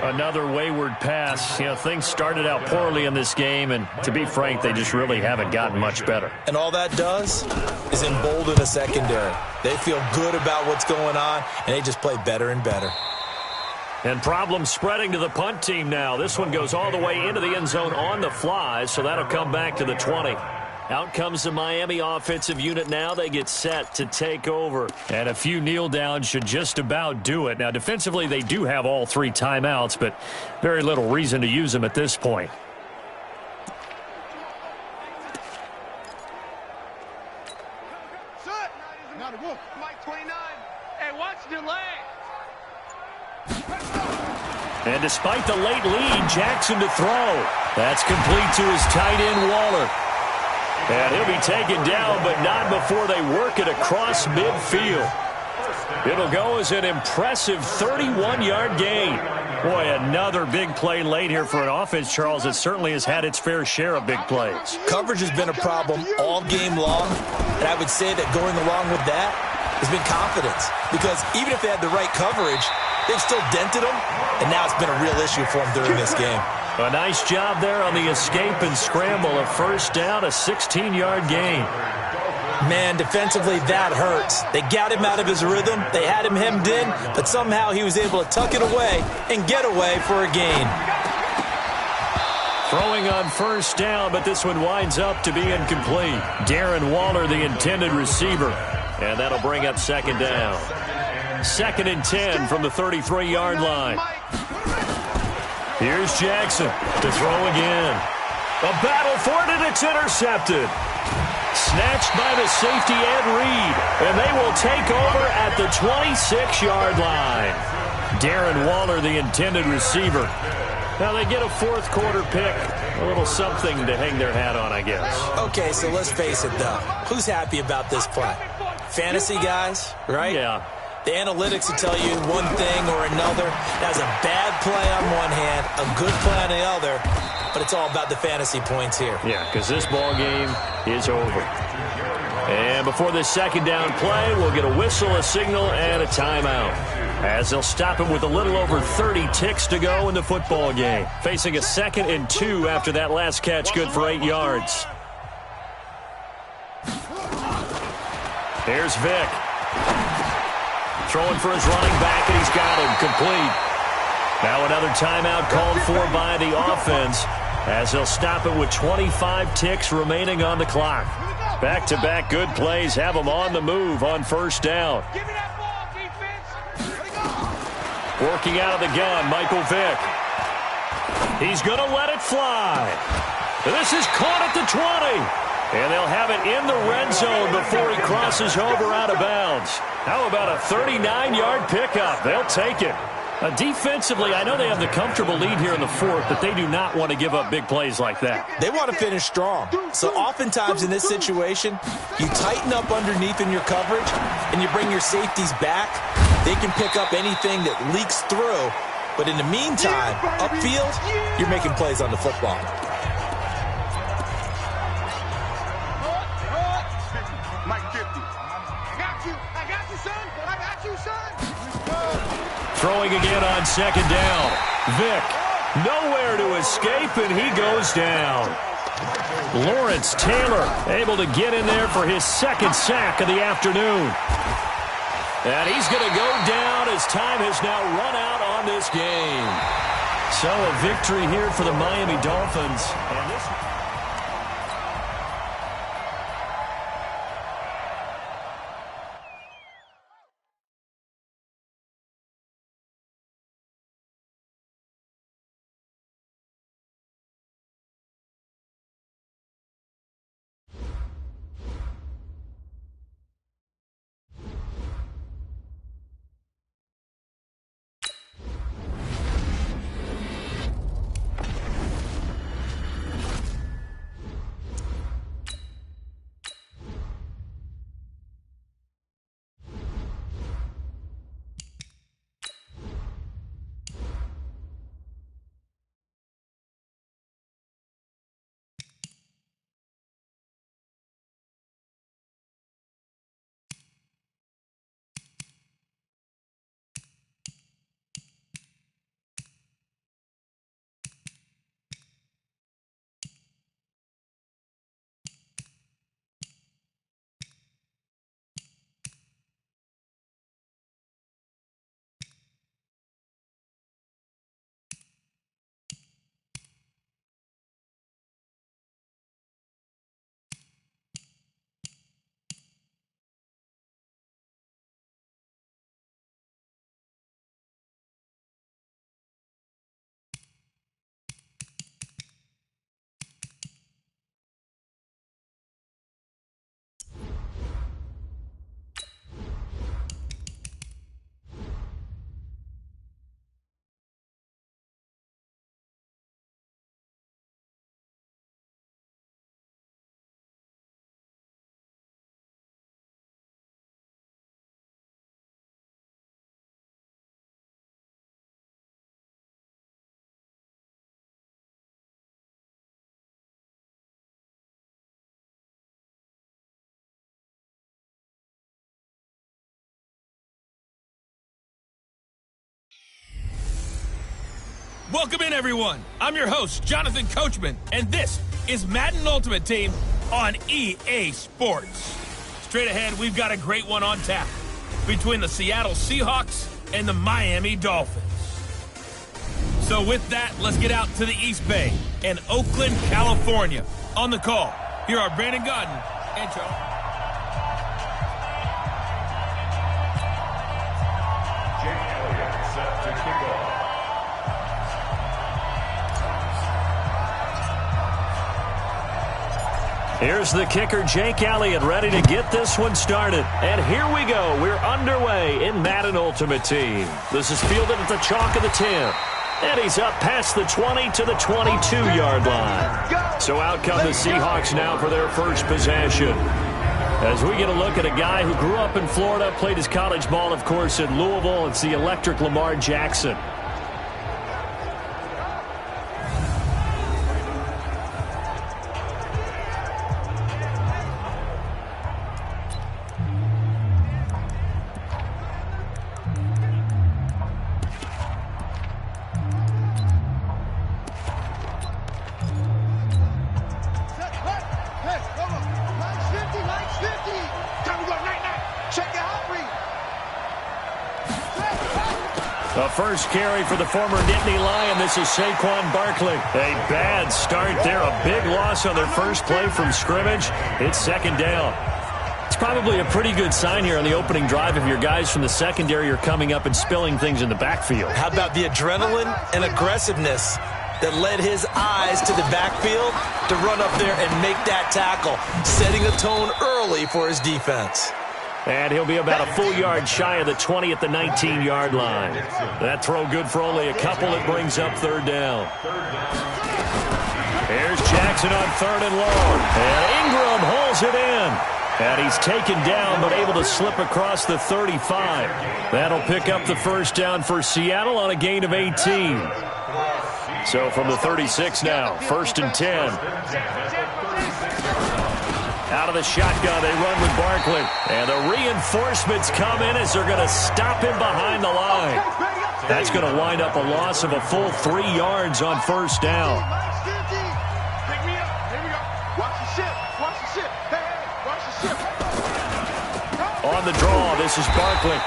Speaker 2: Another wayward pass. You know, things started out poorly in this game, and to be frank, they just really haven't gotten much better.
Speaker 3: And all that does is embolden the secondary. They feel good about what's going on, and they just play better and better.
Speaker 2: And problems spreading to the punt team now. This one goes all the way into the end zone on the fly, so that'll come back to the 20. Out comes the Miami offensive unit now. They get set to take over. And a few kneel downs should just about do it. Now, defensively, they do have all 3 timeouts, but very little reason to use them at this point.
Speaker 5: Mike 29. Hey, watch delay.
Speaker 2: And despite the late lead, Jackson to throw. That's complete to his tight end, Waller. And he'll be taken down, but not before they work it across midfield. It'll go as an impressive 31-yard gain. Boy, another big play late here for an offense, Charles, that certainly has had its fair share of big plays.
Speaker 3: Coverage has been a problem all game long, and I would say that going along with that has been confidence. Because even if they had the right coverage, they've still dented them, and now it's been a real issue for them during this game.
Speaker 2: A nice job there on the escape and scramble. A first down, a 16-yard gain.
Speaker 3: Man, defensively, that hurts. They got him out of his rhythm. They had him hemmed in, but somehow he was able to tuck it away and get away for a gain.
Speaker 2: Throwing on first down, but this one winds up to be incomplete. Darren Waller, the intended receiver. And that'll bring up second down. 2nd and 10 from the 33-yard line. Here's Jackson to throw again. A battle for it, and it's intercepted. Snatched by the safety Ed Reed, and they will take over at the 26-yard line. Darren Waller, the intended receiver. Now they get a fourth quarter pick. A little something to hang their hat on, I guess.
Speaker 3: Okay, so let's face it, though. Who's happy about this play? Fantasy guys, right?
Speaker 2: Yeah.
Speaker 3: The analytics will tell you one thing or another. That's a bad play on one hand, a good play on the other, but it's all about the fantasy points here.
Speaker 2: Yeah, because this ball game is over. And before this second down play, we'll get a whistle, a signal, and a timeout, as they'll stop it with a little over 30 ticks to go in the football game. Facing a 2nd and 2 after that last catch, good for 8 yards. Here's Vick. Throwing for his running back, and he's got him complete. Now another timeout called for by the offense, as they'll stop it with 25 ticks remaining on the clock. Back-to-back good plays have them on the move on first down.
Speaker 5: Give me that ball, defense.
Speaker 2: Working out of the gun, Michael Vick. He's going to let it fly. This is caught at the 20. And they'll have it in the red zone before he crosses over out of bounds. How about a 39-yard pickup? They'll take it. Defensively, I know they have the comfortable lead here in the fourth, but they do not want to give up big plays like that.
Speaker 3: They want to finish strong. So oftentimes in this situation, you tighten up underneath in your coverage, and you bring your safeties back. They can pick up anything that leaks through. But in the meantime, upfield, you're making plays on the football.
Speaker 2: Throwing again on second down. Vick, nowhere to escape, and he goes down. Lawrence Taylor able to get in there for his second sack of the afternoon. And he's going to go down as time has now run out on this game. So a victory here for the Miami Dolphins. And this
Speaker 1: Welcome in, everyone. I'm your host, Jonathan Coachman, and this is Madden Ultimate Team on EA Sports. Straight ahead, we've got a great one on tap between the Seattle Seahawks and the Miami Dolphins. So with that, let's get out to the East Bay in Oakland, California. On the call, here are Brandon Godden and Charles.
Speaker 6: Jake Elliott set to kick off.
Speaker 2: Here's the kicker, Jake Elliott, ready to get this one started. And here we go. We're underway in Madden Ultimate Team. This is fielded at the chalk of the 10. And he's up past the 20 to the 22-yard line. So out come the Seahawks now for their first possession. As we get a look at a guy who grew up in Florida, played his college ball, of course, in Louisville. It's the electric Lamar Jackson. The first carry for the former Nittany Lion. This is Saquon Barkley. A bad start there. A big loss on their first play from scrimmage. It's second down. It's probably a pretty good sign here on the opening drive if your guys from the secondary are coming up and spilling things in the backfield.
Speaker 3: How about the adrenaline and aggressiveness that led his eyes to the backfield to run up there and make that tackle, setting a tone early for his defense.
Speaker 2: And he'll be about a full yard shy of the 20 at the 19-yard line. That throw good for only a couple. It brings up third down. Here's Jackson on third and long. And Ingram holds it in. And he's taken down but able to slip across the 35. That'll pick up the first down for Seattle on a gain of 18. So from the 36 now, first and 10. Out of the shotgun, they run with Barkley. And the reinforcements come in as they're going to stop him behind the line. That's going to wind up a loss of a full 3 yards on first down. On the draw, this is Barkley.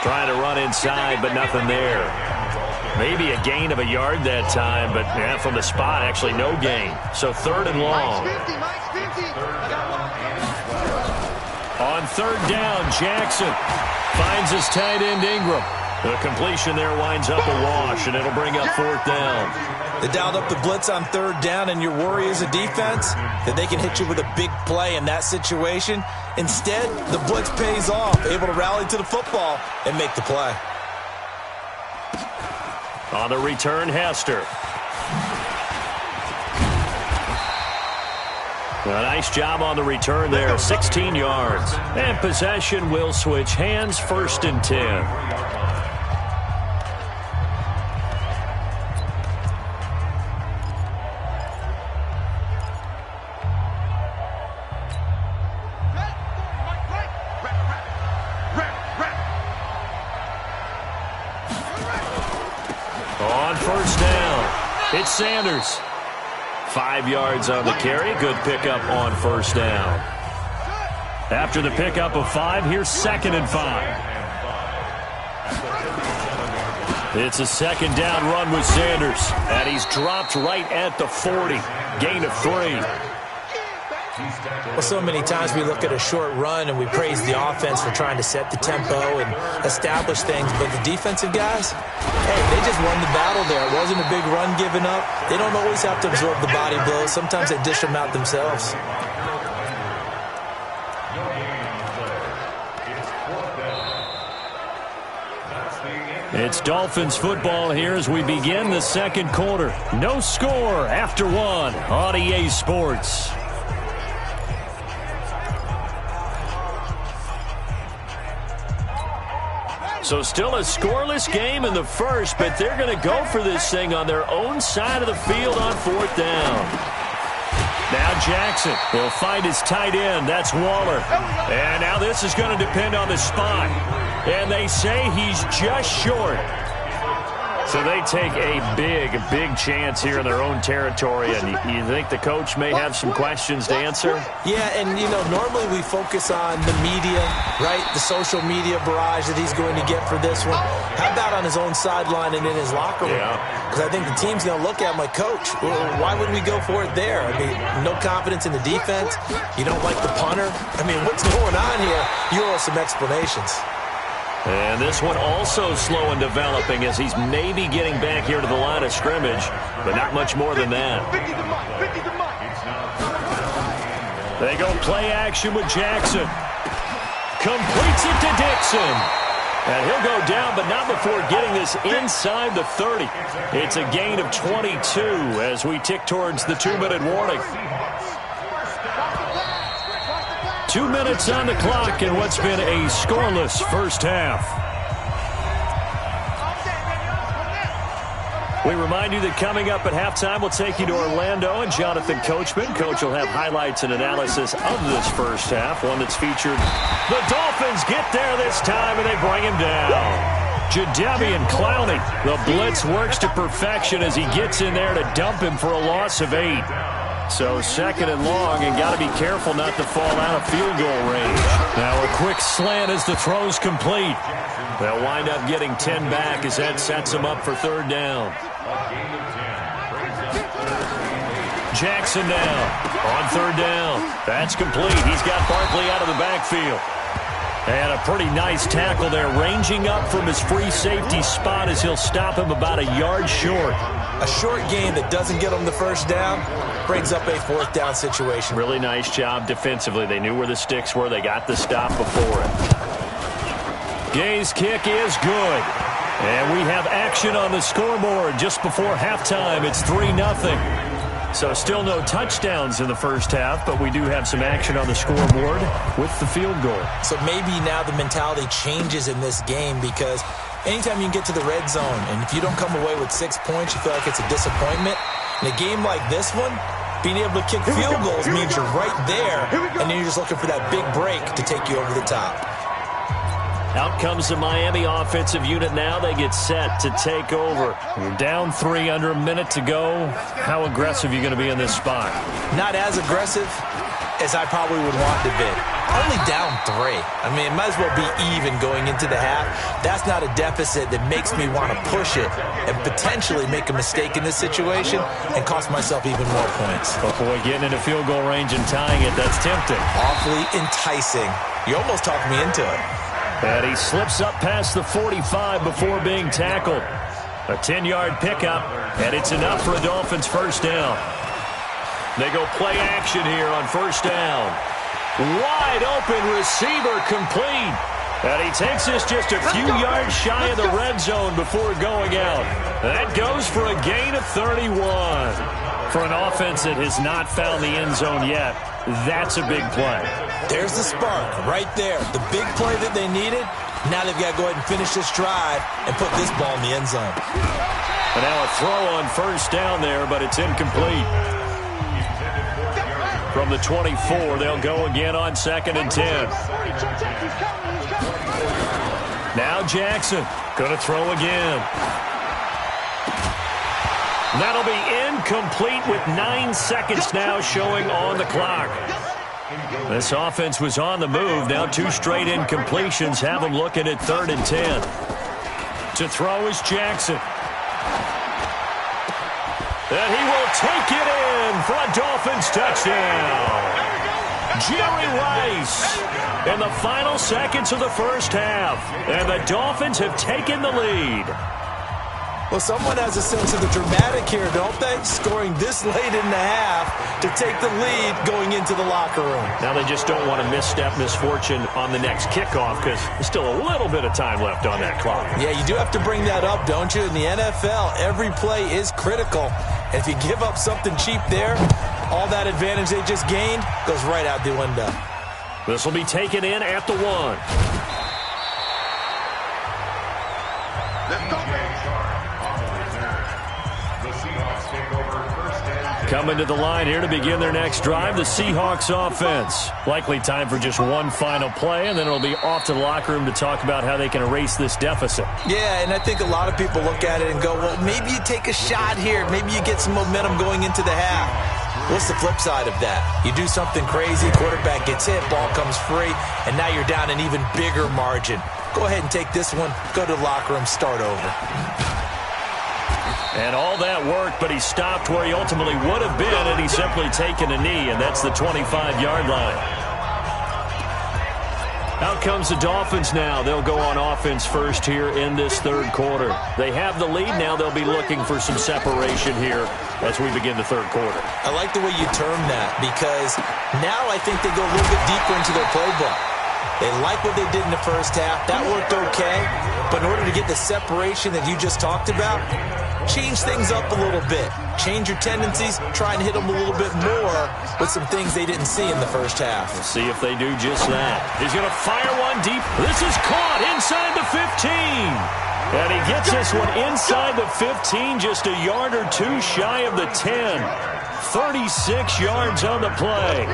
Speaker 2: Trying to run inside, but nothing there. Maybe a gain of a yard that time, but yeah, from the spot, actually no gain. So third and long. On third down, Jackson finds his tight end Ingram. The completion there winds up a wash, and it'll bring up fourth down.
Speaker 3: They dialed up the blitz on third down, and your worry as a defense that they can hit you with a big play in that situation. Instead, the blitz pays off, able to rally to the football and make the play.
Speaker 2: On the return, Hester. A nice job on the return there, 16 yards. And possession will switch hands, first and 10. On first down, it's Sanders. 5 yards on the carry. Good pickup on first down. After the pickup of 5, here's second and 5. It's a second down run with Sanders. And he's dropped right at the 40. Gain of 3.
Speaker 3: Well, so many times we look at a short run and we praise the offense for trying to set the tempo and establish things, but the defensive guys, hey, they just won the battle there. It wasn't a big run given up. They don't always have to absorb the body blows. Sometimes they dish them out themselves.
Speaker 2: It's Dolphins football here as we begin the second quarter. No score after 1 on EA Sports. So still a scoreless game in the first, but they're going to go for this thing on their own side of the field on fourth down. Now Jackson will find his tight end. That's Waller. And now this is going to depend on the spot. And they say he's just short. So they take a big chance here in their own territory, and you think the coach may have some questions to answer?
Speaker 3: Yeah, and, you know, normally we focus on the media, right, the social media barrage that he's going to get for this one. How about on his own sideline and in his locker room? Because I think the team's going to look at him like, Coach, why would we go for it there? I mean, no confidence in the defense. You don't like the punter. I mean, what's going on here? You owe us some explanations.
Speaker 2: And this one also slow in developing as he's maybe getting back here to the line of scrimmage, but not much more than that. They go play action with Jackson. Completes it to Dixon. And he'll go down, but not before getting this inside the 30. It's a gain of 22 as we tick towards the 2-minute warning. 2 minutes on the clock in what's been a scoreless first half. We remind you that coming up at halftime, we'll take you to Orlando and Jonathan Coachman. Coach will have highlights and analysis of this first half, one that's featured. The Dolphins get there this time, and they bring him down. Jadeveon Clowney, the blitz works to perfection as he gets in there to dump him for a loss of 8. So second and long, and got to be careful not to fall out of field goal range. Now a quick slant as the throw's complete. They'll wind up getting 10 back as that sets them up for third down. Jackson down on third down. That's complete. He's got Barkley out of the backfield. And a pretty nice tackle there, ranging up from his free safety spot as he'll stop him about a yard short.
Speaker 3: A short gain that doesn't get them the first down brings up a fourth down situation.
Speaker 2: Really nice job defensively. They knew where the sticks were. They got the stop before it. Gay's kick is good. And we have action on the scoreboard just before halftime. It's 3-0. So still no touchdowns in the first half, but we do have some action on the scoreboard with the field goal. So
Speaker 3: maybe now the mentality changes in this game because anytime you can get to the red zone, and if you don't come away with 6 points, you feel like it's a disappointment. In a game like this one, being able to kick field goals means you're right there, and then you're just looking for that big break to take you over the top.
Speaker 2: Out comes the Miami offensive unit now. They get set to take over. You're down 3, under a minute to go. How aggressive are you going to be in this spot?
Speaker 3: Not as aggressive as I probably would want to be. Only down 3. I mean, it might as well be even going into the half. That's not a deficit that makes me want to push it and potentially make a mistake in this situation and cost myself even more points.
Speaker 2: But boy, getting into field goal range and tying it, that's tempting.
Speaker 3: Awfully enticing. You almost talked me into it.
Speaker 2: And he slips up past the 45 before being tackled. A 10-yard pickup, and it's enough for a Dolphins first down. They go play action here on first down. Wide open receiver complete. And he takes this just a few yards shy of the red zone before going out. That goes for a gain of 31. For an offense that has not found the end zone yet, that's a big play.
Speaker 3: There's the spark right there. The big play that they needed. Now they've got to go ahead and finish this drive and put this ball in the end zone.
Speaker 2: And now a throw on first down there, but it's incomplete. From the 24, they'll go again on 2nd and 10. Now Jackson going to throw again. That'll be incomplete with 9 seconds now showing on the clock. This offense was on the move. Now 2 straight incompletions have them looking at 3rd and 10. To throw is Jackson. And he will take it in for a Dolphins touchdown. Jerry Rice in the final seconds of the first half. And the Dolphins have taken the lead.
Speaker 3: Well, someone has a sense of the dramatic here, don't they? Scoring this late in the half to take the lead going into the locker room.
Speaker 2: Now they just don't want to misstep misfortune on the next kickoff because there's still a little bit of time left on that clock.
Speaker 3: Yeah, you do have to bring that up, don't you? In the NFL, every play is critical. And if you give up something cheap there, all that advantage they just gained goes right out the window.
Speaker 2: This will be taken in at the 1. Coming to the line here to begin their next drive, the Seahawks offense. Likely time for just one final play, and then it'll be off to the locker room to talk about how they can erase this deficit.
Speaker 3: Yeah, and I think a lot of people look at it and go, well, maybe you take a shot here. Maybe you get some momentum going into the half. What's the flip side of that? You do something crazy, quarterback gets hit, ball comes free, and now you're down an even bigger margin. Go ahead and take this one, go to the locker room, start over.
Speaker 2: And all that worked, but he stopped where he ultimately would have been, and he's simply taken a knee, and that's the 25-yard line. Out comes the Dolphins now. They'll go on offense first here in this third quarter. They have the lead. Now they'll be looking for some separation here as we begin the third quarter.
Speaker 3: I like the way you term that, because now I think they go a little bit deeper into their playbook. They like what they did in the first half. That worked okay. But in order to get the separation that you just talked about, change things up a little bit. Change your tendencies. Try and hit them a little bit more with some things they didn't see in the first half.
Speaker 2: We'll see if they do just that. He's going to fire one deep. This is caught inside the 15. And he gets this one inside the 15, just a yard or two shy of the 10. 36 yards on the play.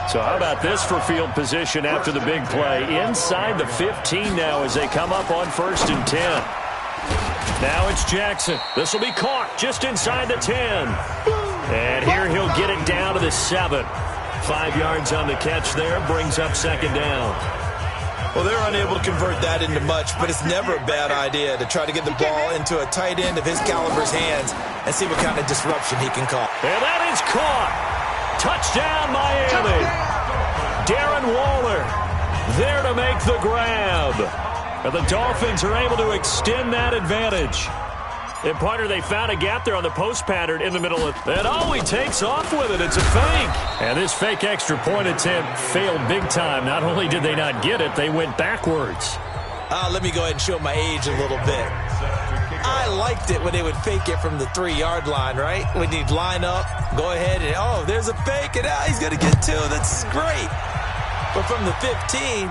Speaker 2: So how about this for field position after the big play? Inside the 15 now as they come up on 1st and 10. Now it's Jackson. This will be caught just inside the 10. And here he'll get it down to the 7. 5 yards on the catch there, brings up 2nd down.
Speaker 3: Well, they're unable to convert that into much, but it's never a bad idea to try to get the ball into a tight end of his caliber's hands and see what kind of disruption he can cause.
Speaker 2: And that is caught. Touchdown, Miami. Darren Waller there to make the grab. And the Dolphins are able to extend that advantage. And partner, they found a gap there on the post pattern in the middle of it. Oh, he takes off with it. It's a fake. And this fake extra point attempt failed big time. Not only did they not get it, they went backwards.
Speaker 3: Let me go ahead and show my age a little bit. I liked it when they would fake it from the 3-yard line, right? When you'd line up, go ahead and, oh, there's a fake, and he's going to get 2. That's great. But from the 15,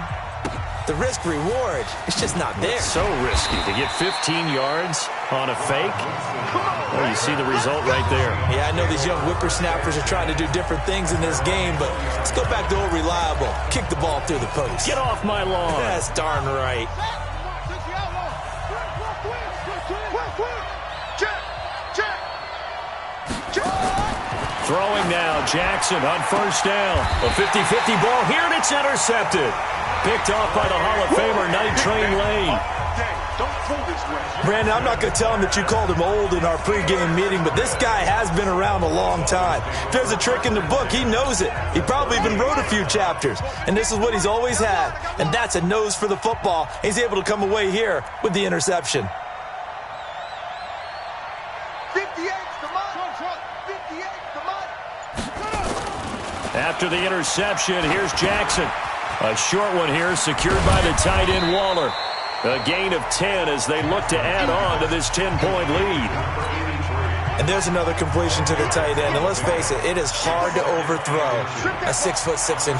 Speaker 3: the risk-reward, it's just not there.
Speaker 2: It's so risky to get 15 yards on a fake. Well, you see the result right there.
Speaker 3: Yeah, I know these young whippersnappers are trying to do different things in this game, but let's go back to old reliable. Kick the ball through the post.
Speaker 2: Get off my lawn.
Speaker 3: That's darn right.
Speaker 2: Throwing now, Jackson on 1st down. A 50-50 ball here, and it's intercepted. Picked off by the Hall of Famer, Night Train Lane.
Speaker 3: Brandon, I'm not going to tell him that you called him old in our pregame meeting, but this guy has been around a long time. If there's a trick in the book, he knows it. He probably even wrote a few chapters, and this is what he's always had, and that's a nose for the football. He's able to come away here with the interception.
Speaker 5: 58, come on. 58, come on.
Speaker 2: After the interception, here's Jackson. A short one here, secured by the tight end Waller. A gain of 10 as they look to add on to this 10-point lead.
Speaker 3: And there's another completion to the tight end. And let's face it is hard to overthrow a 6'6"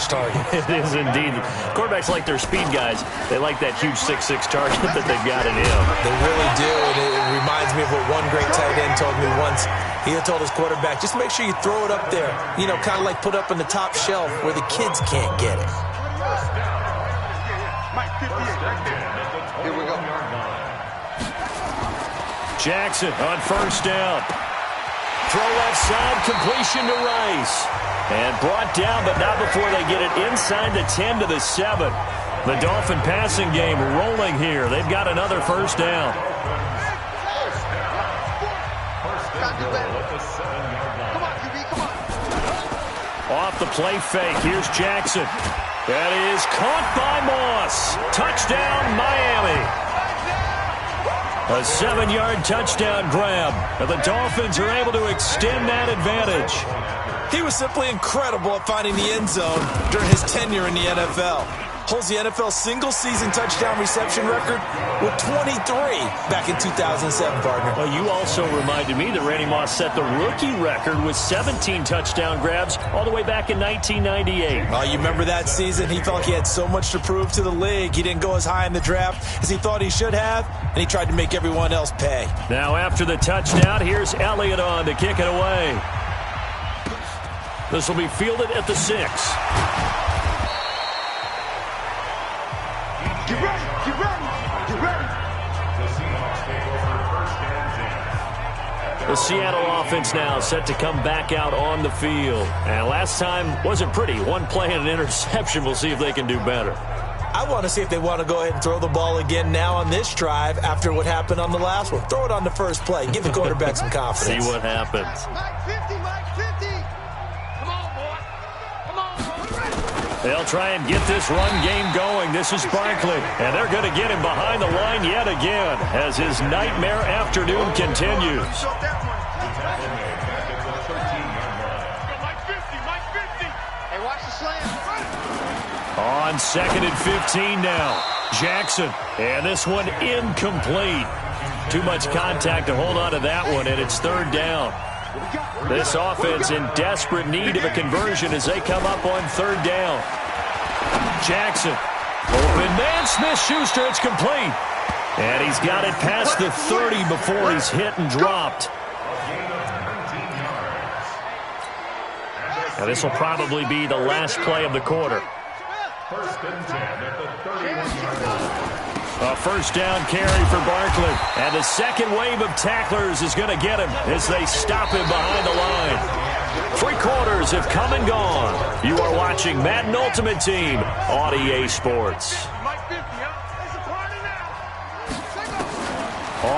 Speaker 3: target.
Speaker 2: It is indeed. Quarterbacks like their speed guys. They like that huge 6'6" target that they've got in him.
Speaker 3: They really do. And it reminds me of what one great tight end told me once. He had told his quarterback, just make sure you throw it up there. You know, kind of like put up on the top shelf where the kids can't get it.
Speaker 4: Here we go.
Speaker 2: Jackson on 1st down. Throw left side, completion to Rice. And brought down, but not before they get it inside the 10 to the 7. The Dolphin passing game rolling here. They've got another 1st down. Off the play fake, here's Jackson. That is caught by Moss. Touchdown, Miami. A 7-yard touchdown grab. And the Dolphins are able to extend that advantage.
Speaker 3: He was simply incredible at finding the end zone during his tenure in the NFL. Holds the NFL single-season touchdown reception record with 23 back in 2007, partner.
Speaker 2: Well, you also reminded me that Randy Moss set the rookie record with 17 touchdown grabs all the way back in 1998.
Speaker 3: Oh, you remember that season? He felt he had so much to prove to the league. He didn't go as high in the draft as he thought he should have, and he tried to make everyone else pay.
Speaker 2: Now after the touchdown, here's Elliott on to kick it away. This will be fielded at the 6.
Speaker 5: Get ready, get ready, get ready.
Speaker 6: The Seahawks take over first and 10.
Speaker 2: The Seattle offense now set to come back out on the field. And last time wasn't pretty. One play and an interception. We'll see if they can do better.
Speaker 3: I want to see if they want to go ahead and throw the ball again now on this drive after what happened on the last one. Throw it on the first play. Give the quarterback some confidence.
Speaker 2: See what happens.
Speaker 5: Mike 50, Mike 50. Come on, boy. Come on, boy.
Speaker 2: They'll try and get this run game going. This is Barkley. And they're going to get him behind the line yet again as his nightmare afternoon continues.
Speaker 6: The tackle made back at the 13-yard line.
Speaker 5: Mike 50, Mike 50. Hey, watch the slam.
Speaker 2: On 2nd and 15 now. Jackson. And this one incomplete. Too much contact to hold on to that one, and it's 3rd down. This offense in desperate need of a conversion as they come up on 3rd down. Jackson. Open man. Smith-Schuster. It's complete. And he's got it past the 30 before he's hit and dropped. Now this will probably be the last play of the quarter.
Speaker 6: First and 10 at the 31-yard line.
Speaker 2: A first down carry for Barkley. And the second wave of tacklers is going to get him as they stop him behind the line. 3 quarters have come and gone. You are watching Madden Ultimate Team on EA Sports.
Speaker 5: Mike 50, huh? It's a party now.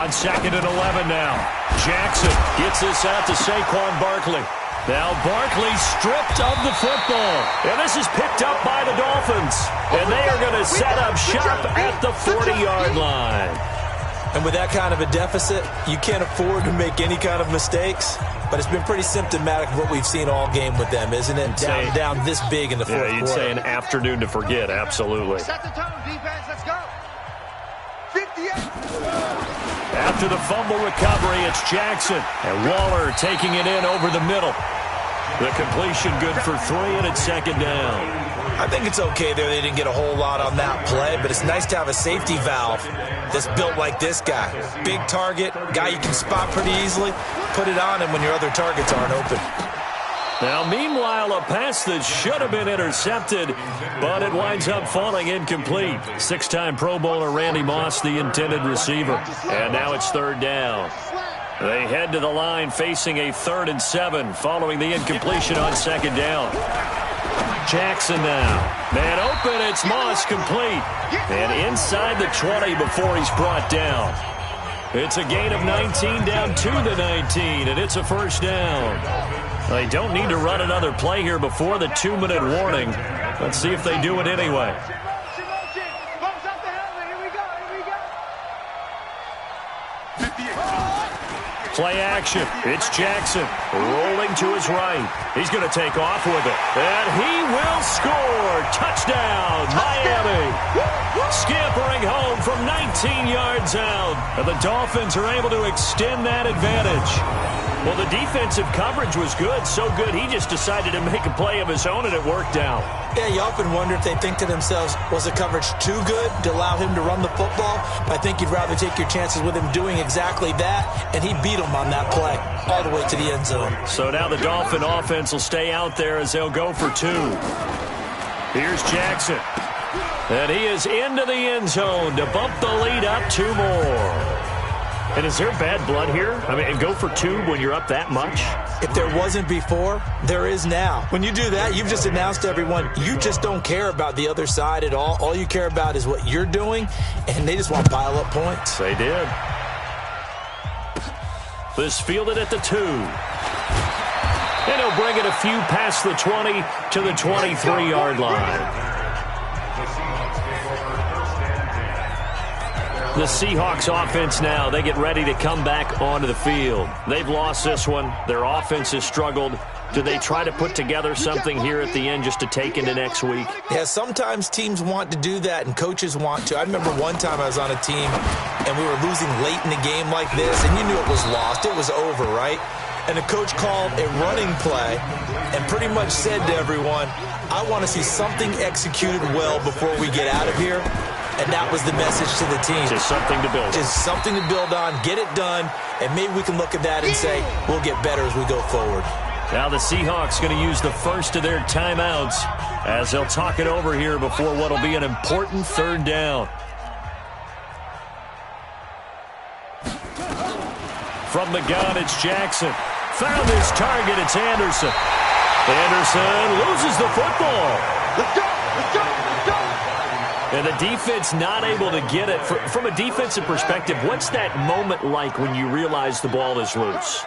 Speaker 2: On 2nd and 11 now. Jackson gets this out to Saquon Barkley. Now Barkley stripped of the football. And this is picked up by the Dolphins. And they are going to set up shop at the 40-yard line.
Speaker 3: And with that kind of a deficit, you can't afford to make any kind of mistakes. But it's been pretty symptomatic of what we've seen all game with them, isn't it? Down this big in the fourth quarter.
Speaker 2: Yeah, you'd say an afternoon to forget, absolutely.
Speaker 5: Set the tone, defense. Let's go. 58.
Speaker 2: After the fumble recovery, it's Jackson. And Waller taking it in over the middle. The completion good for 3, and it's 2nd down.
Speaker 3: I think it's okay there. They didn't get a whole lot on that play, but it's nice to have a safety valve that's built like this guy. Big target, guy you can spot pretty easily. Put it on him when your other targets aren't open.
Speaker 2: Now, meanwhile, a pass that should have been intercepted, but it winds up falling incomplete. 6-time Pro Bowler Randy Moss, the intended receiver. And now it's 3rd down. They head to the line facing a 3rd and 7 following the incompletion on 2nd down. Jackson now. Man open, it's Moss complete. And inside the 20 before he's brought down. It's a gain of 19 down to the 19, and it's a first down. They don't need to run another play here before the 2-minute warning. Let's see if they do it anyway. Play action. It's Jackson rolling to his right. He's going to take off with it. And he will score. Touchdown, Miami. Scampering home from 19 yards out. And the Dolphins are able to extend that advantage. Well, the defensive coverage was good. So good, he just decided to make a play of his own, and it worked out.
Speaker 3: Yeah, you often wonder if they think to themselves, was the coverage too good to allow him to run the football? I think you'd rather take your chances with him doing exactly that, and he beat him on that play all the way to the end zone.
Speaker 2: So now the Dolphin offense will stay out there as they'll go for 2. Here's Jackson. And he is into the end zone to bump the lead up 2 more. And is there bad blood here? I mean, and go for 2 when you're up that much?
Speaker 3: If there wasn't before, there is now. When you do that, you've just announced to everyone, you just don't care about the other side at all. All you care about is what you're doing, and they just want to pile up points.
Speaker 2: They did. This fielded at the 2. And he'll bring it a few past the 20 to the 23-yard line. The Seahawks offense now, they get ready to come back onto the field. They've lost this one. Their offense has struggled. Do they try to put together something here at the end just to take into next week?
Speaker 3: Yeah, sometimes teams want to do that and coaches want to. I remember one time I was on a team and we were losing late in the game like this, and you knew it was lost. It was over, right? And the coach called a running play and pretty much said to everyone, I want to see something executed well before we get out of here. And that was the message to the team.
Speaker 2: Just something to build on.
Speaker 3: Just something to build on, get it done, and maybe we can look at that and say, we'll get better as we go forward.
Speaker 2: Now the Seahawks going to use the first of their timeouts as they'll talk it over here before what will be an important third down. From the gun, it's Jackson. Found his target, it's Anderson. Anderson loses the football.
Speaker 4: Let's go! Let's go! Let's go!
Speaker 2: And the defense not able to get it. From a defensive perspective, what's that moment like when you realize the ball is loose?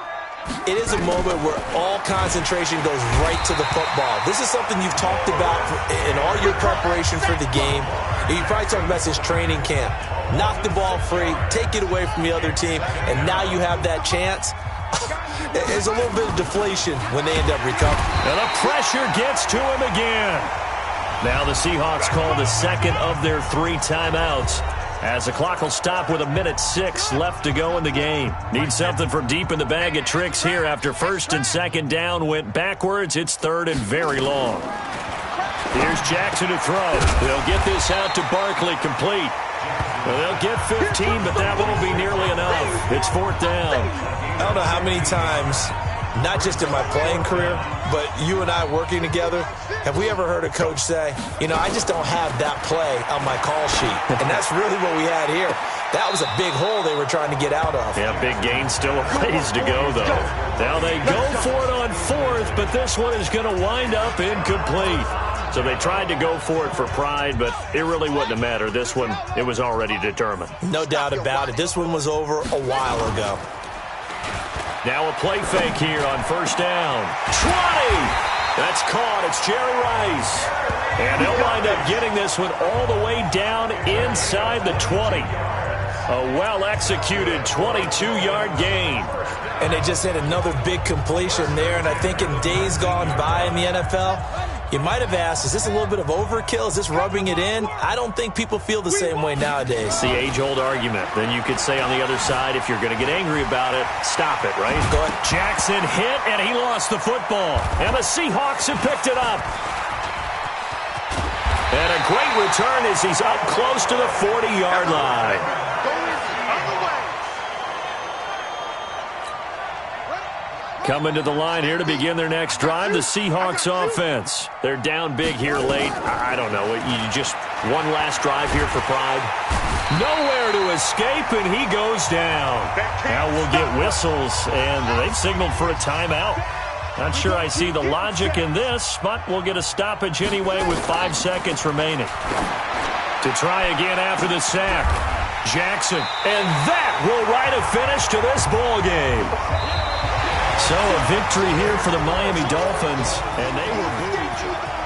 Speaker 3: It is a moment where all concentration goes right to the football. This is something you've talked about in all your preparation for the game. You probably talked about since training camp. Knock the ball free, take it away from the other team, and now you have that chance. There's a little bit of deflation when they end up recovering.
Speaker 2: And the pressure gets to him again. Now the Seahawks call the second of their 3 timeouts, as the clock will stop with 1:06 left to go in the game. Need something from deep in the bag of tricks here after first and second down went backwards. It's third and very long. Here's Jackson to throw. They'll get this out to Barkley, complete. Well, they'll get 15, but that won't be nearly enough. It's fourth down.
Speaker 3: I don't know how many times, not just in my playing career, but you and I working together, have we ever heard a coach say, you know, I just don't have that play on my call sheet. And that's really what we had here. That was a big hole they were trying to get out of.
Speaker 2: Yeah, big gain, still a ways to go, though. Now they go for it on fourth, but this one is going to wind up incomplete. So they tried to go for it for pride, but it really wouldn't have mattered. This one, it was already determined.
Speaker 3: No doubt about it. This one was over a while ago.
Speaker 2: Now a play fake here on first down. 20! That's caught. It's Jerry Rice. And they'll wind up getting this one all the way down inside the 20. A well-executed 22-yard gain.
Speaker 3: And they just had another big completion there. And I think in days gone by in the NFL, you might have asked, is this a little bit of overkill? Is this rubbing it in? I don't think people feel the same way nowadays.
Speaker 2: It's the age-old argument. Then you could say on the other side, if you're going to get angry about it, stop it, right?
Speaker 3: Go ahead.
Speaker 2: Jackson hit, and he lost the football. And the Seahawks have picked it up. And a great return as he's up close to the 40-yard line. Coming to the line here to begin their next drive, the Seahawks offense. They're down big here late. I don't know. You just one last drive here for pride. Nowhere to escape, and he goes down. Now we'll get whistles, and they've signaled for a timeout. Not sure I see the logic in this, but we'll get a stoppage anyway with 5 seconds remaining. To try again after the sack, Jackson. And that will write a finish to this ball game. So a victory here for the Miami Dolphins, and they were booed.